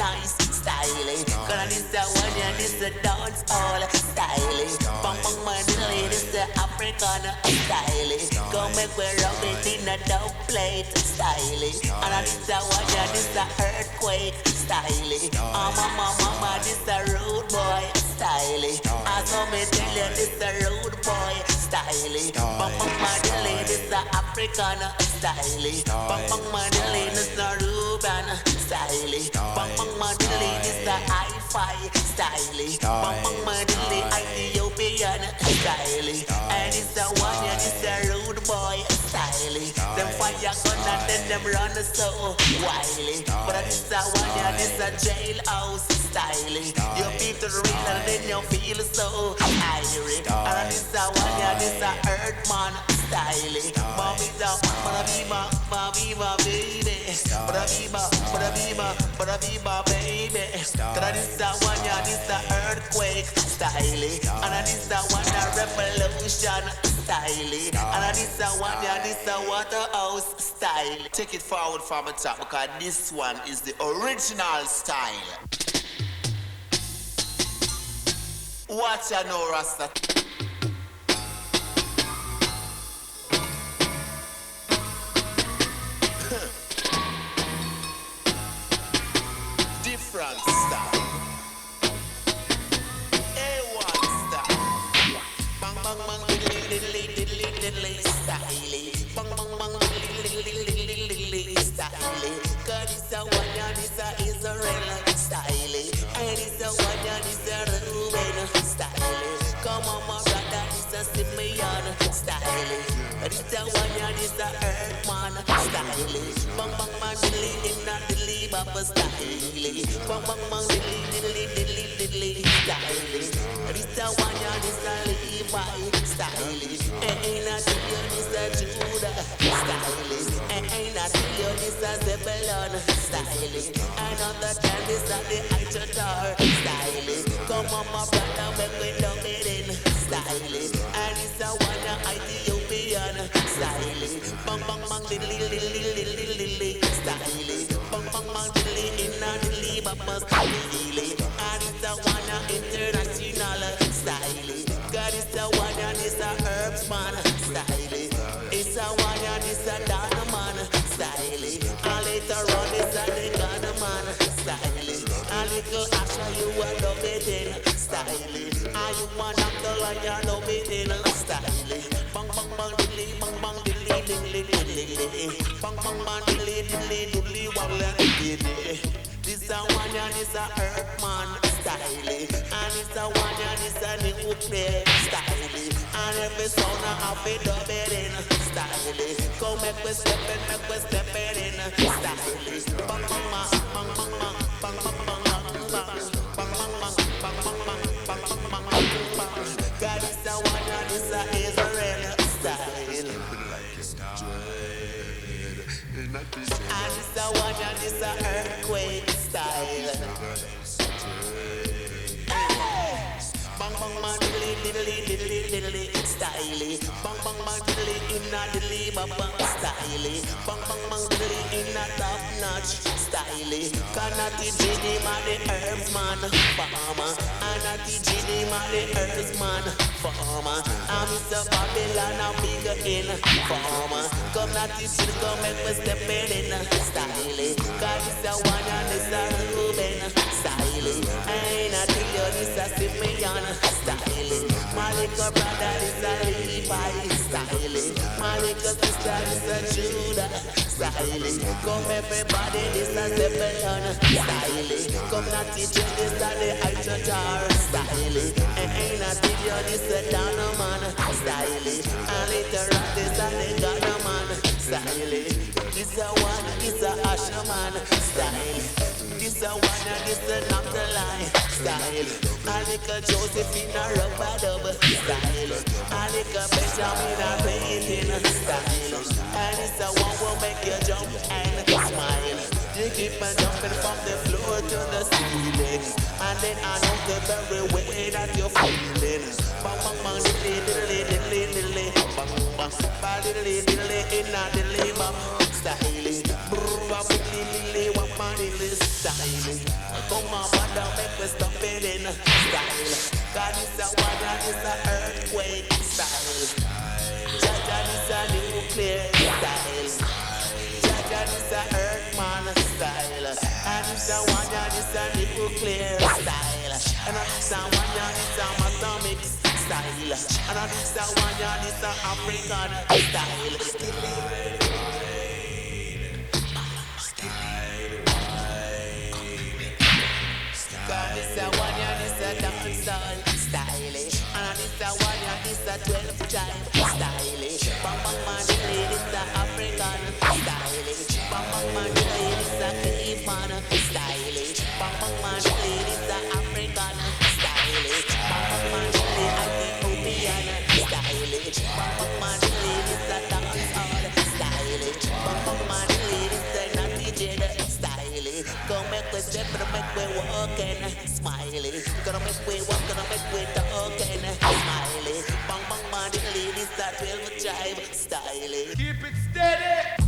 styling. Cause this the one, yeah, this the dance all styling. Bang bang man, this the African styling. Come make we rub it in a dub plate styling. And this the one, yeah, this the earthquake styling. Mama, this the rude boy styling. I saw me tell you this the rude boy styling. Bang bang man, this the African styling. Bang bang man, this the Urbane styling. Bang bang man, this the hi-fi styling. Bang bang man, Ethiopian styling. And it's the one, yeah, this the rude boy styling. Them fire gun and then them run so wily. But this the one, yeah, this the jailhouse styling. You beat the real and then you feel so irie. And this the one, yeah, this the Earthman styling. Mommy the Viva baby. Viva baby. Cause this the one, yeah, this the earthquake styling. And this the one, the revolution styling. And this the one, yeah, this the Waterhouse style. Take it forward from the top because this one is the original style. Watch ya know, Rasta. Different style. A1 style. Bang bang bang diddly style. Bang bang bang diddly style. Cause it's a one and it's a Israel style. And it's a one and it's a Ruben style. Come on my brother, it's a Sinsemilla style. It's a one and it's a Earthman style. Bang bang bang diddly in a diddly baba style. Bang bang bang diddly style. It's a one and it's a Levi style. Ain't nothing it's a Judah style. Ain't nothing it's a Zebulon style. Another time it's a the Attrix style. Come on my brother, make me dub it in style. And it's a one and Ethiopian style. Bang bang bang diddly style. Bang bang bang diddly in a diddly baba style. And it's a one international style. God is the one and it's a herbs man style. It's a one and it's a Dana man style. And later on it's a the Ghana man style. A little Asha you a love it in style. And you want to like you love it in style. Bang bang bang diddly bang bang diddly. Bang bang bang diddly walla diddly. This a one and it's a Earthman style. And it's a one and it's a new play style. And every sound I have it dub it in style. Come make we step it in style. Bang bang bang bang bang bang bang bang bang bang bang bang. God is a one and it's a Israel style. And it's a one and it's a earthquake style. Bang bang bang diddly style. Bang bang bang diddly in a diddly baba style. Bang bang bang diddly in a top notch style. Kanati Gini man the herbs man farmer. Anati Gini man the herbs man farmer. I'm Mr. Babylon a bigger in farmer. Come Nati Gini come make me step in style. Cause it's a one and it's a Urbane style. Ain't a tell you this a Sinsemilla style. My little brother is a Levi style. My little sister is a Judah style. Come everybody this a Zebulon style. Come not teach you this a the Attrix style. Ain't a tell you this a Dana man style. And later on this a the Ghana man style. This a one, this a Asha man style. This a one and this a not the line style. I like a Josephine a rubber double style. I like a Benjamin a painting style. And it's a one will make you jump and smile. You keep on jumping from the floor to the ceiling. And then I know the very way that you're feeling. Bang bang bang diddly. Bang bang bang diddly in a diddly bang style. Brrrr diddly wap diddly style. style. Come on, brother, make we stop it in style. God is a one and it's a earthquake style. Jaja is a nuclear style. Jaja is a earthman style. And it's a one and it's a nuclear style. And it's a one and it's a atomic style. And it's a one and it's a African style. God is a one and it's a dancehall stylish. And it's a one and it's a 12 child stylish. Bang bang man, the ladies are African stylish. Bang bang man, the ladies are Caveman stylish. Bang bang man, the ladies are African stylish. Bang bang man, the ladies are Ethiopian stylish. Bang bang man, the ladies are dancehall stylish. Bang bang man, the ladies are Naughty Dread stylish. Go make we step, gonna make we walk and smiley. Gonna make we walk, gonna make we talk and smiley. Bang bang man, the ladies are 12 jive stylish. Keep it steady.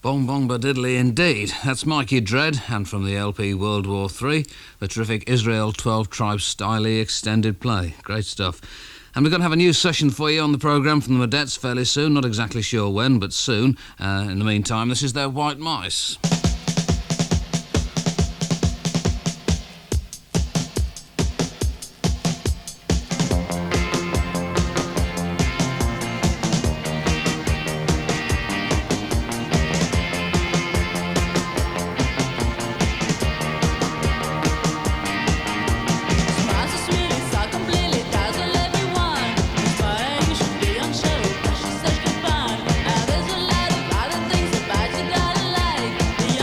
Bong bong ba diddly indeed. That's Mikey Dread, and from the LP World War III, the terrific Israel 12 Tribes Styly extended play. Great stuff. And we're going to have a new session for you on the programme from the Mo-Dettes fairly soon. Not exactly sure when, but soon. In the meantime, this is their White Mice.
There's a lot of other things about you that I like.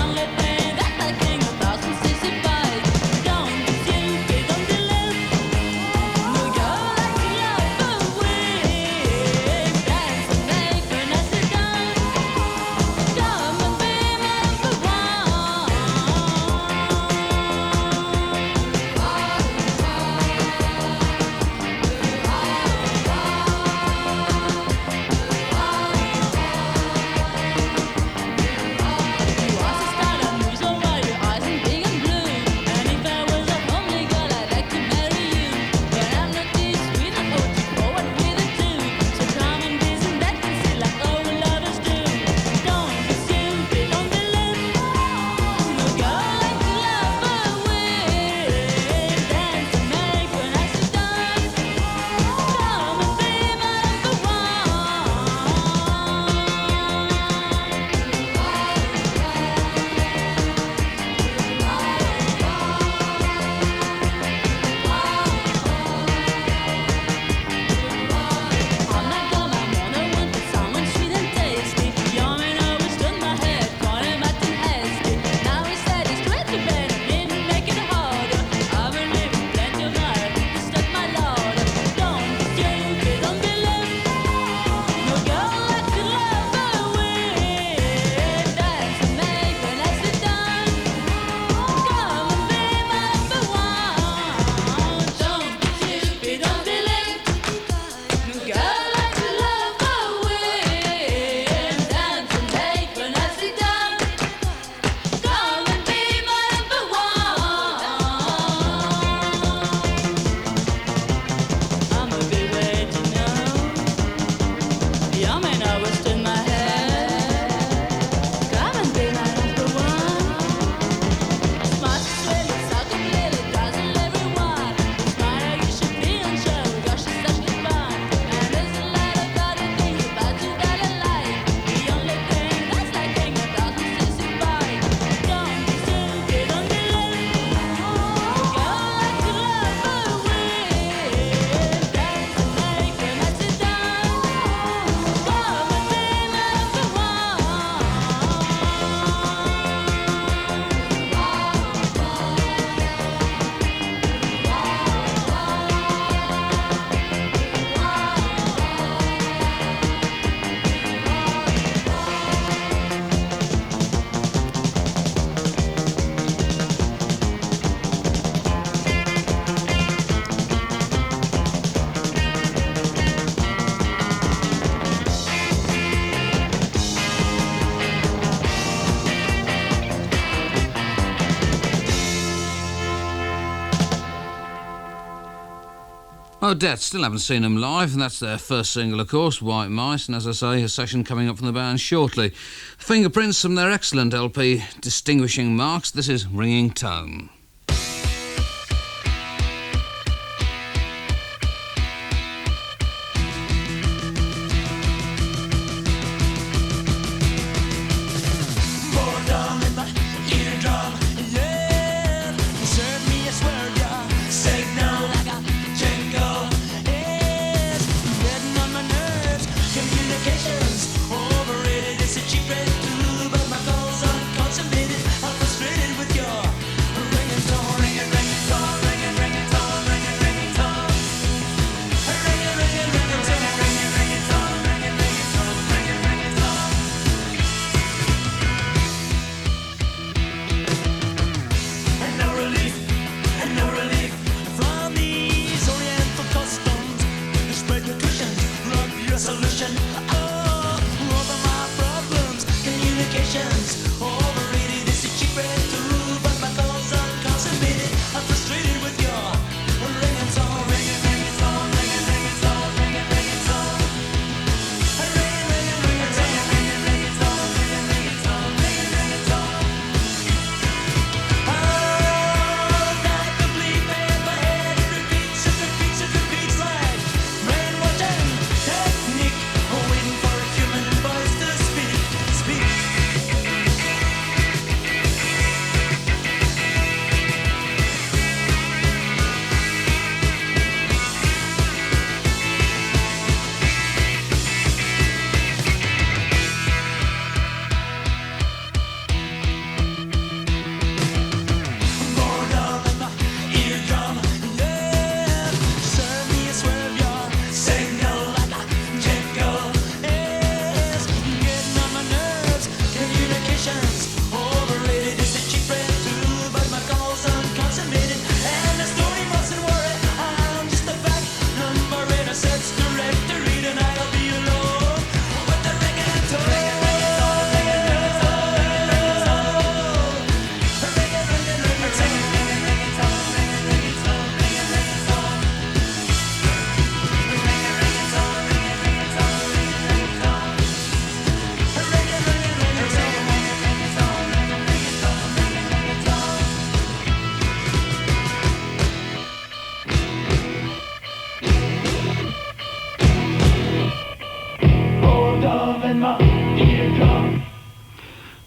Mo-Dettes, still haven't seen them live, and that's their first single, of course, White Mice, and as I say, a session coming up from the band shortly. Fingerprints from their excellent LP, Distinguishing Marks. This is Ringing Tone.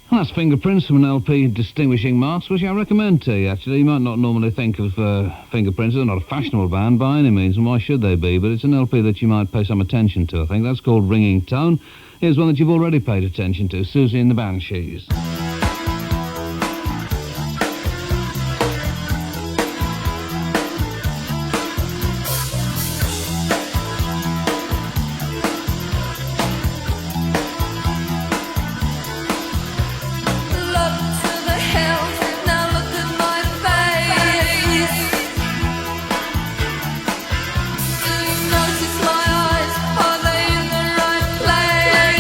That's Fingerprints from an LP, Distinguishing Marks, which I recommend to you, actually. You might not normally think of Fingerprints. They're not a fashionable band by any means, and why should they be? But it's an LP that you might pay some attention to, I think. That's called Ringing Tone. Here's one that you've already paid attention to, Susie and the Banshees.
Notice my eyes, are they in the right place?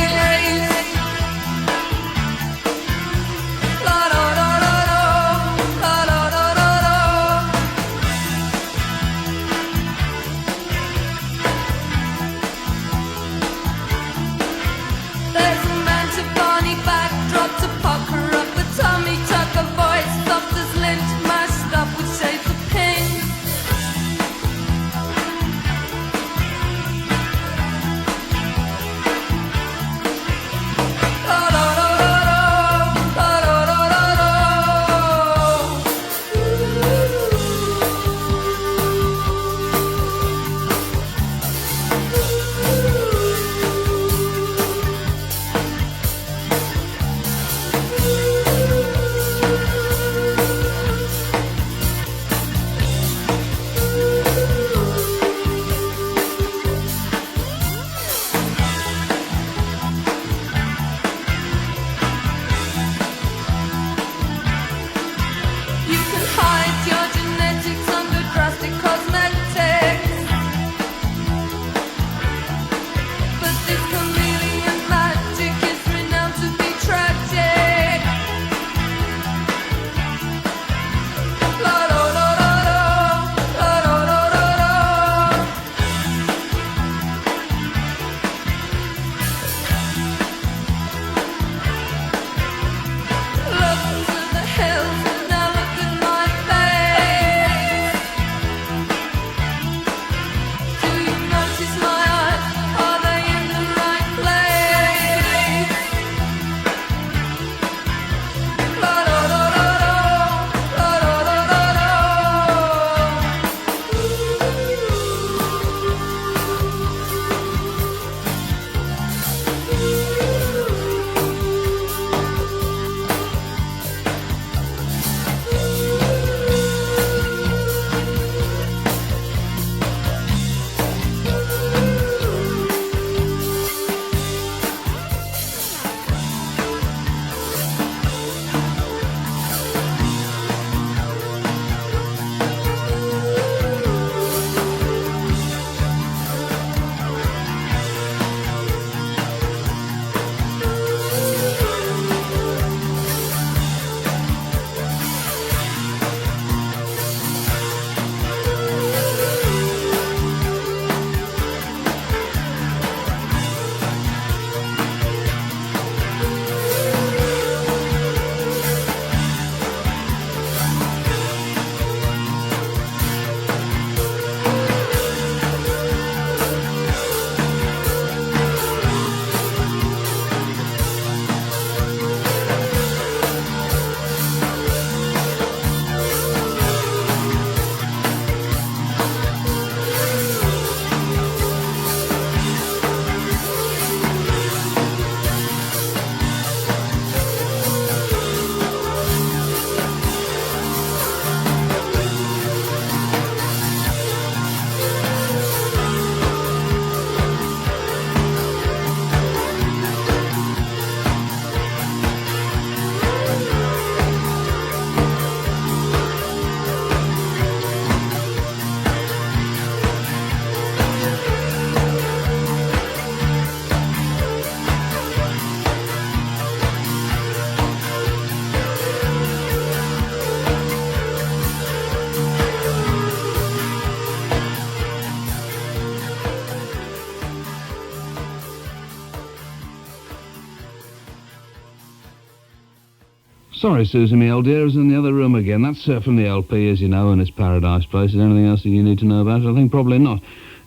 Sorry, Susie, my old dear, is in the other room again. That's from the LP, as you know, and it's Paradise Place. Is there anything else that you need to know about it? I think probably not.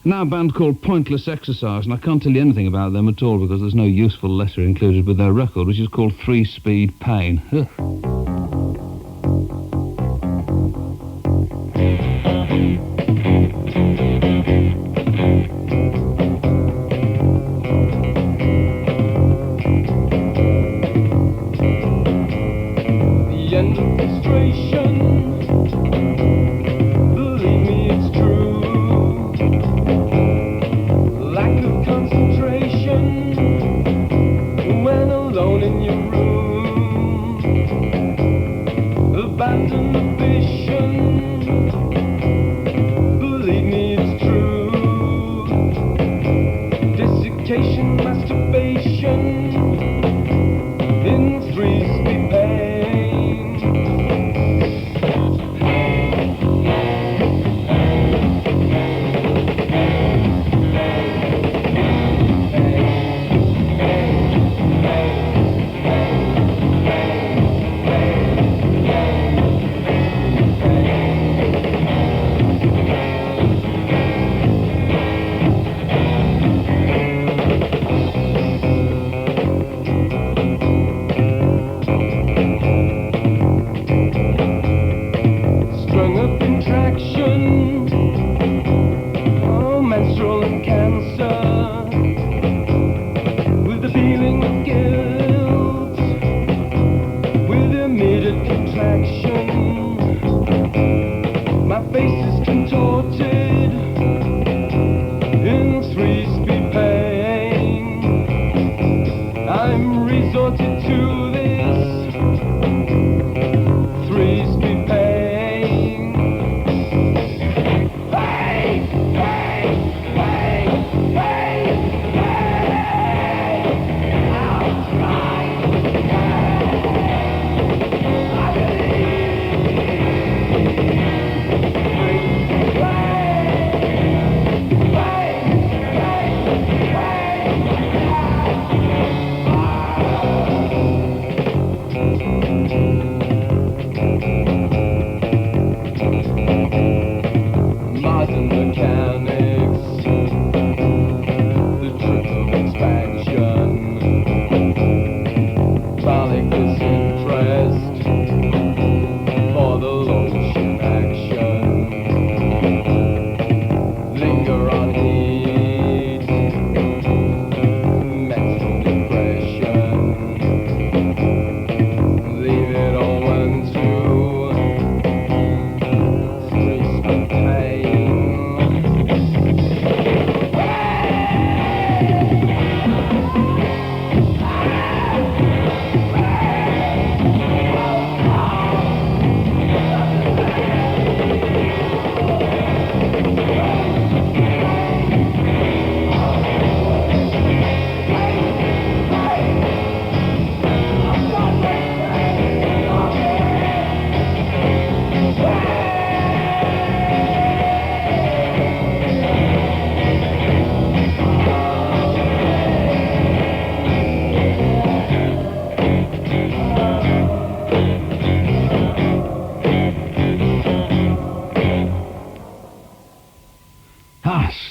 Now a band called Pointless Exercise, and I can't tell you anything about them at all because there's no useful letter included with their record, which is called 3-Speed Pain.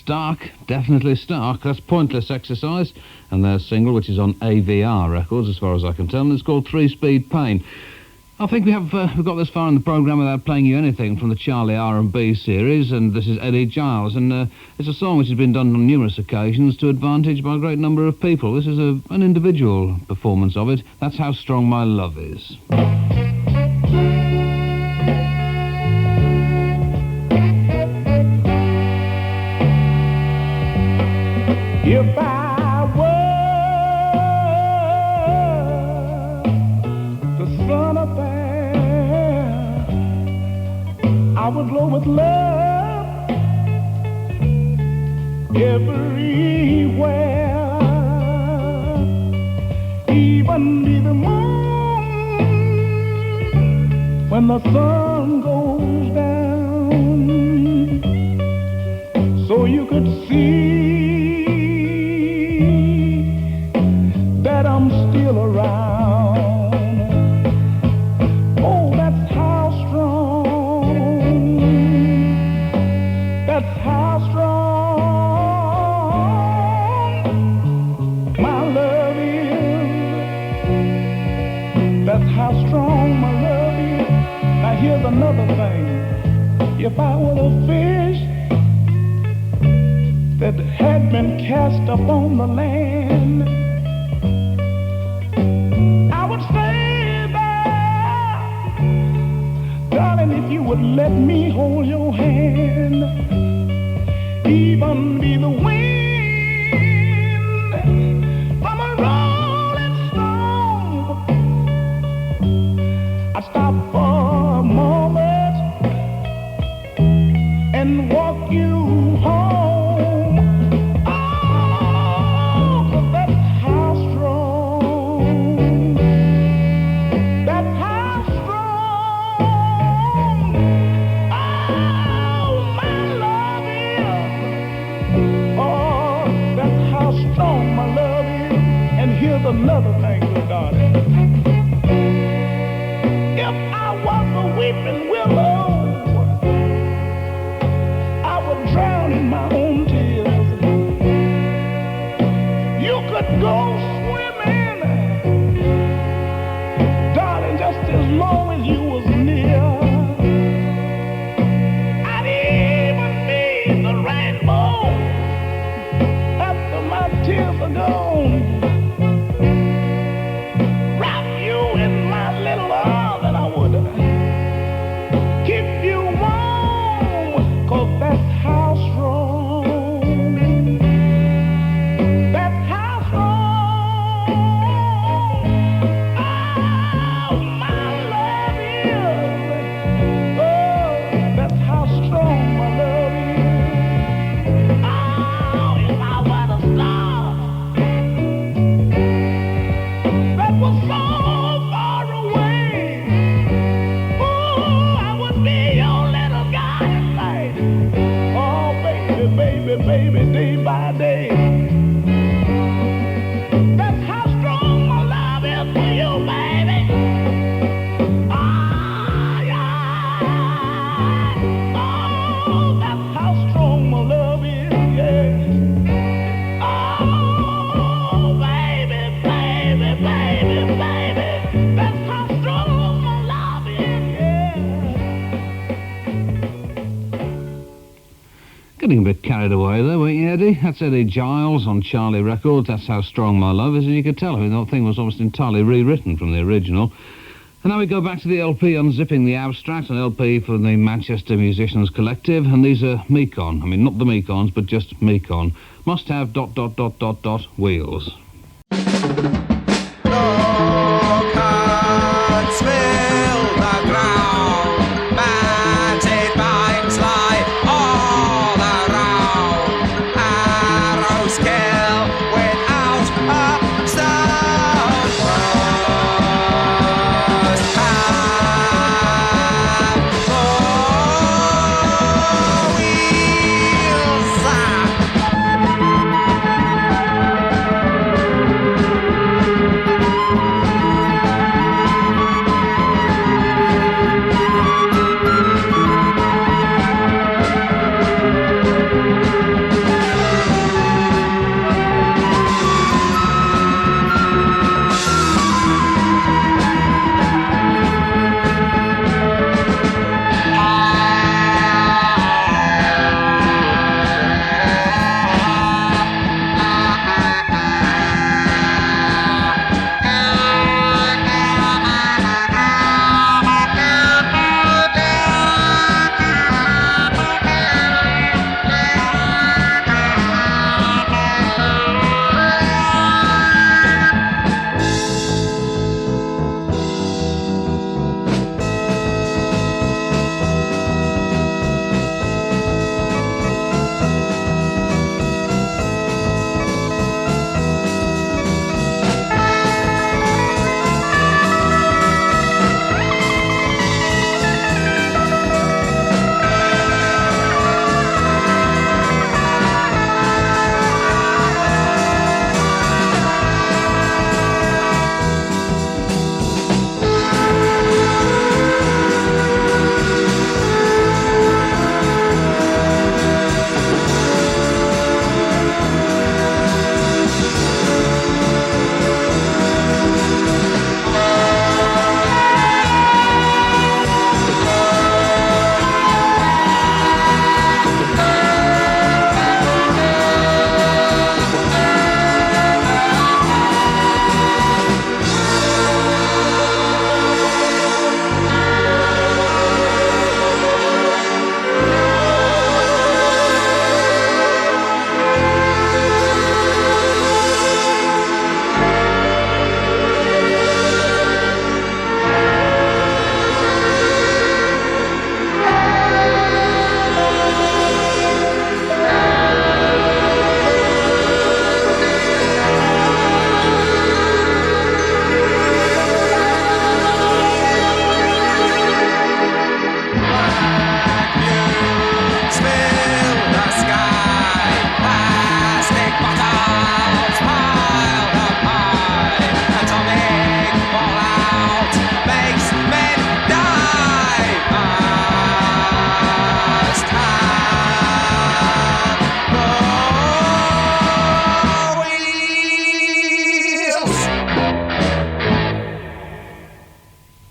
Stark, definitely Stark. That's Pointless Exercise, and their single, which is on AVR Records, as far as I can tell, and it's called 3-Speed Pain. I think we've got this far in the programme without playing you anything from the Charlie R&B series, and this is Eddie Giles, and it's a song which has been done on numerous occasions to advantage by a great number of people. This is an individual performance of it. That's How Strong My Love Is.
If I were the son of man, I would glow with love everywhere, even be the moon when the sun goes down, so you could see that I'm still around.
how strong my love is. Now here's another thing. If I were a fish that had been cast upon the land, I would stay there, darling, if you would let me hold your hand, even be the wind from a rolling stone. I'd stop for a moment and walk you home. Oh, 'cause that's how strong, that's how strong, oh, my love is. Oh, that's how strong my love is. And here's another thing, good darling. If I was a weeping willow, I would drown in my own tears. You could go swimming, darling, just as long as you was near. I'd even be the rainbow after my tears are gone. Wrap you in my little arms and I would keep you warm, 'cause that's how strong, that's how strong, oh, my love is. Oh, that's how strong my love is. Oh, if I were the star that was so far away, oh, I would be your little guiding light. Oh, baby, baby, baby, day by day. That's how strong my love is for you, baby. Ah, yeah. Oh, that's how strong my love is, yeah. Oh, baby, baby, baby, baby. That's how strong my love is, yeah.
Getting a bit carried away there, weren't you, Eddie? That's Eddie Giles on Charlie Records. That's How Strong My Love Is. As you could tell, I mean, the whole thing was almost entirely rewritten from the original. And now we go back to the LP Unzipping the Abstract, an LP for the Manchester Musicians Collective. And these are Mekon. I mean, not the Mekons, but just Mekon. Must have ... wheels.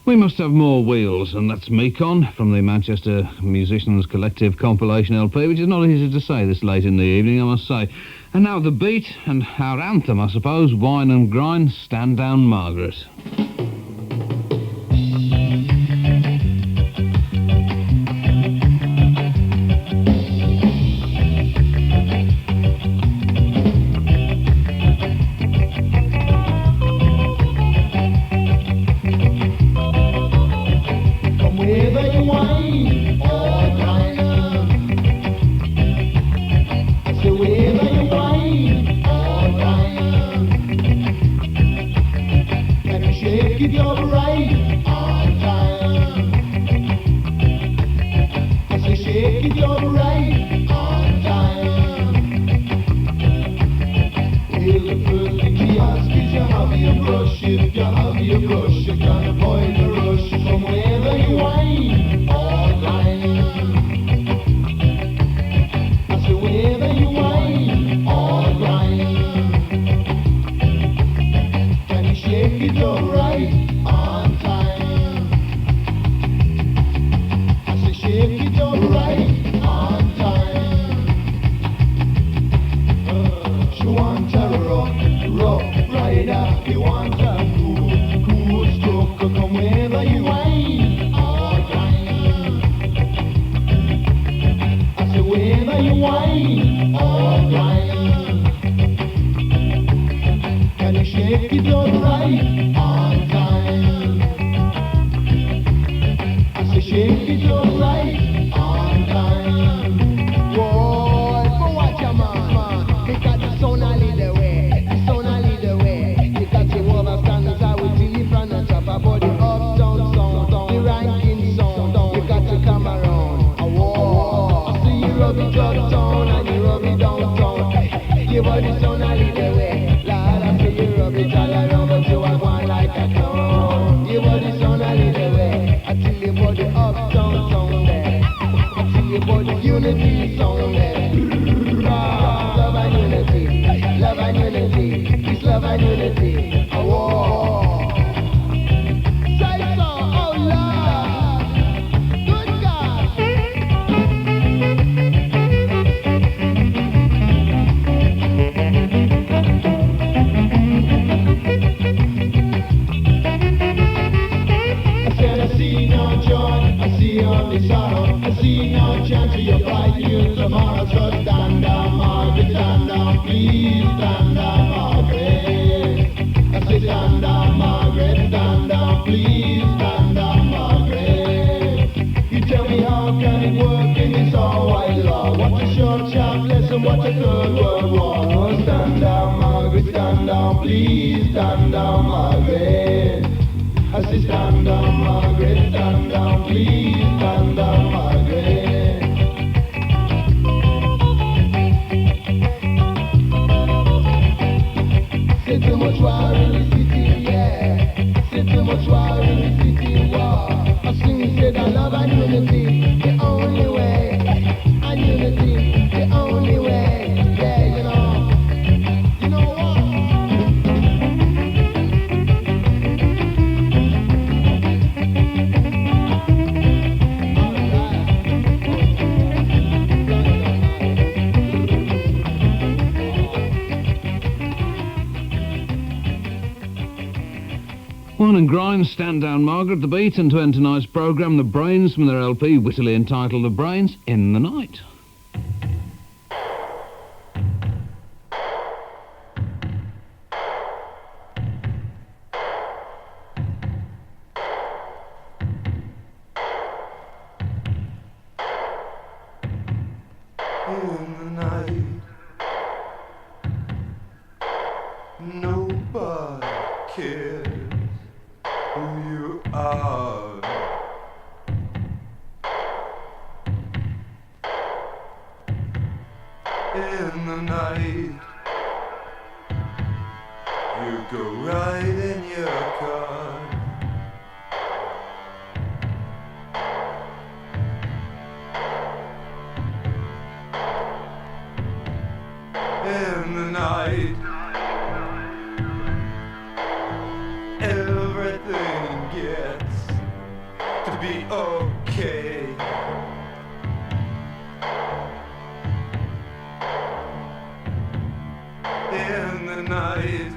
We must have more wheels, and that's Mekons from the Manchester Musicians Collective compilation LP, which is not easy to say this late in the evening, I must say. And now the beat, and our anthem, I suppose, Wine and Grind, Stand Down Margaret. Wine and Grind, Stand Down Margaret, the beat, and to end tonight's programme, the Brains from their LP, wittily entitled The Brains in the Night.
In the night, nobody cares who you are. In the night, you go right in your car. In the night, everything gets
be okay. In the night,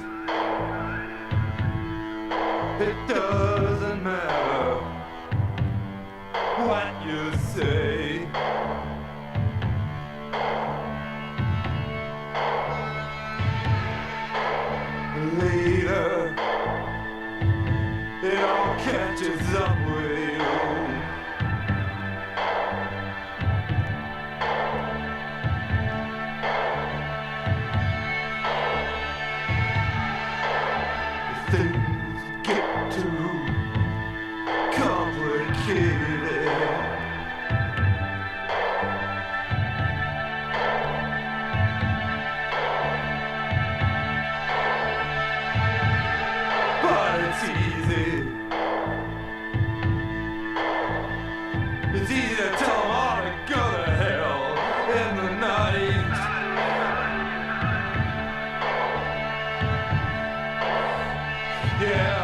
it doesn't matter what you say. Later, it all catches up with you. Things get too complicated. But it's easy. It's easy to tell them all to go to hell in the night. Yeah.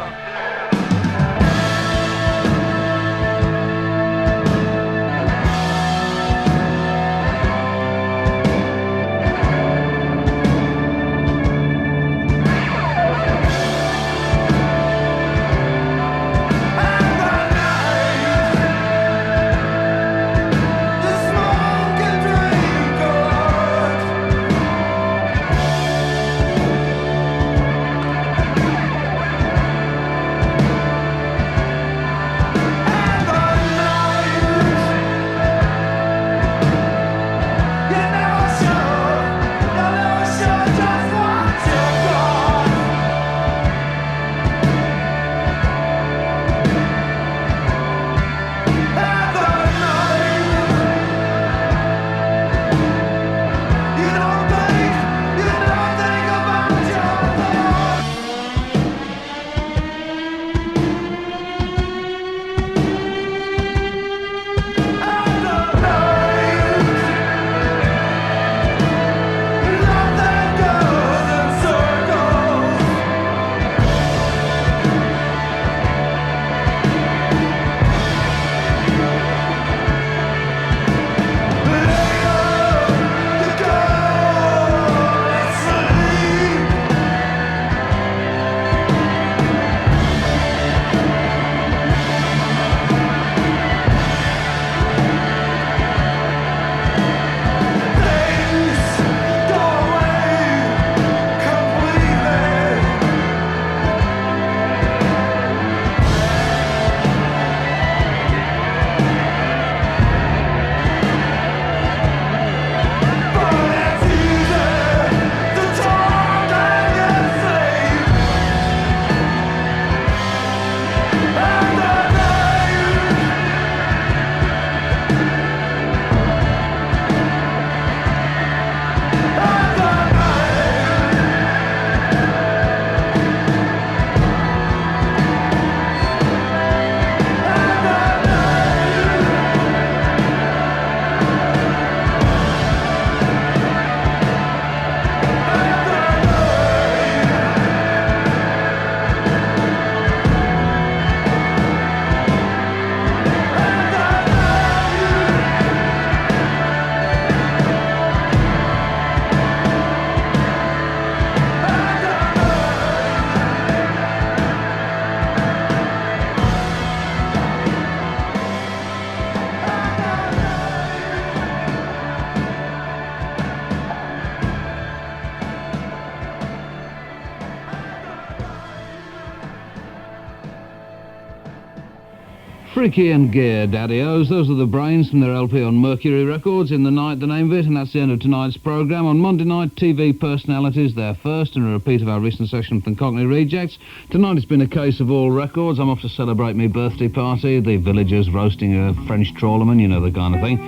Freaky and Gear, Daddy-O's. Those are the Brains from their LP on Mercury Records, In the Night, the name of it, and that's the end of tonight's programme. On Monday night, TV Personalities, they're first, and a repeat of our recent session from Cockney Rejects. Tonight it's been a case of all records. I'm off to celebrate my birthday party, the villagers roasting a French trawlerman, you know, the kind of thing.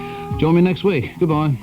Join me next week. Goodbye.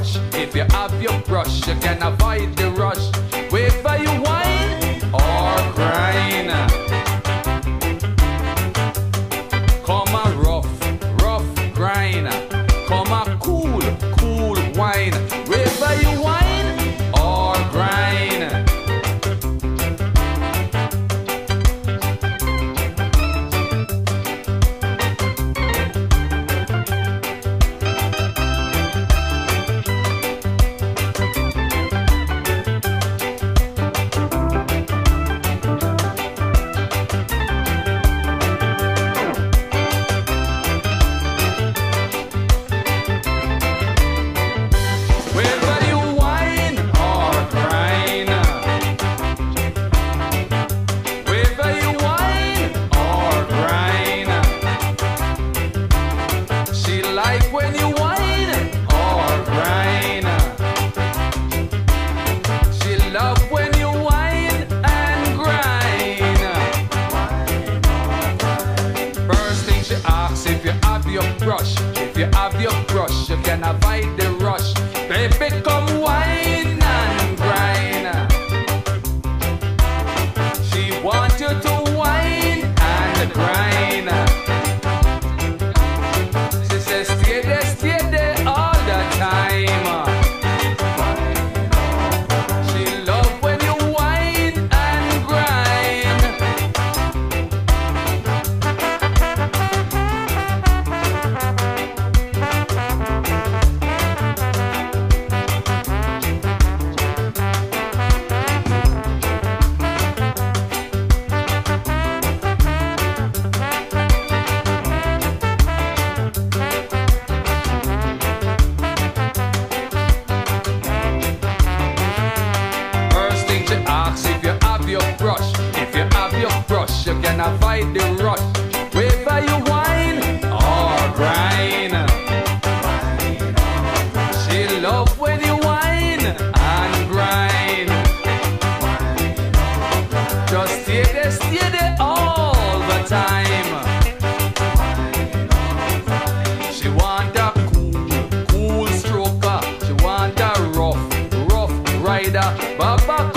brush. If you have your brush, you can avoid the rush. Whether you whine or grind. Come a rough grind. Come a cool wine. Whether you whine or grind. If you have your brush, you can avoid the rush. Baby, come wine and grind. She wants you to wine and grind. She says stay there all the time. She loves when you wine and grind. You can avoid the rush. Whether you whine or grind. She love when you whine and grind. Just stay there all the time. She want a cool stroker. She want a rough rider. Baba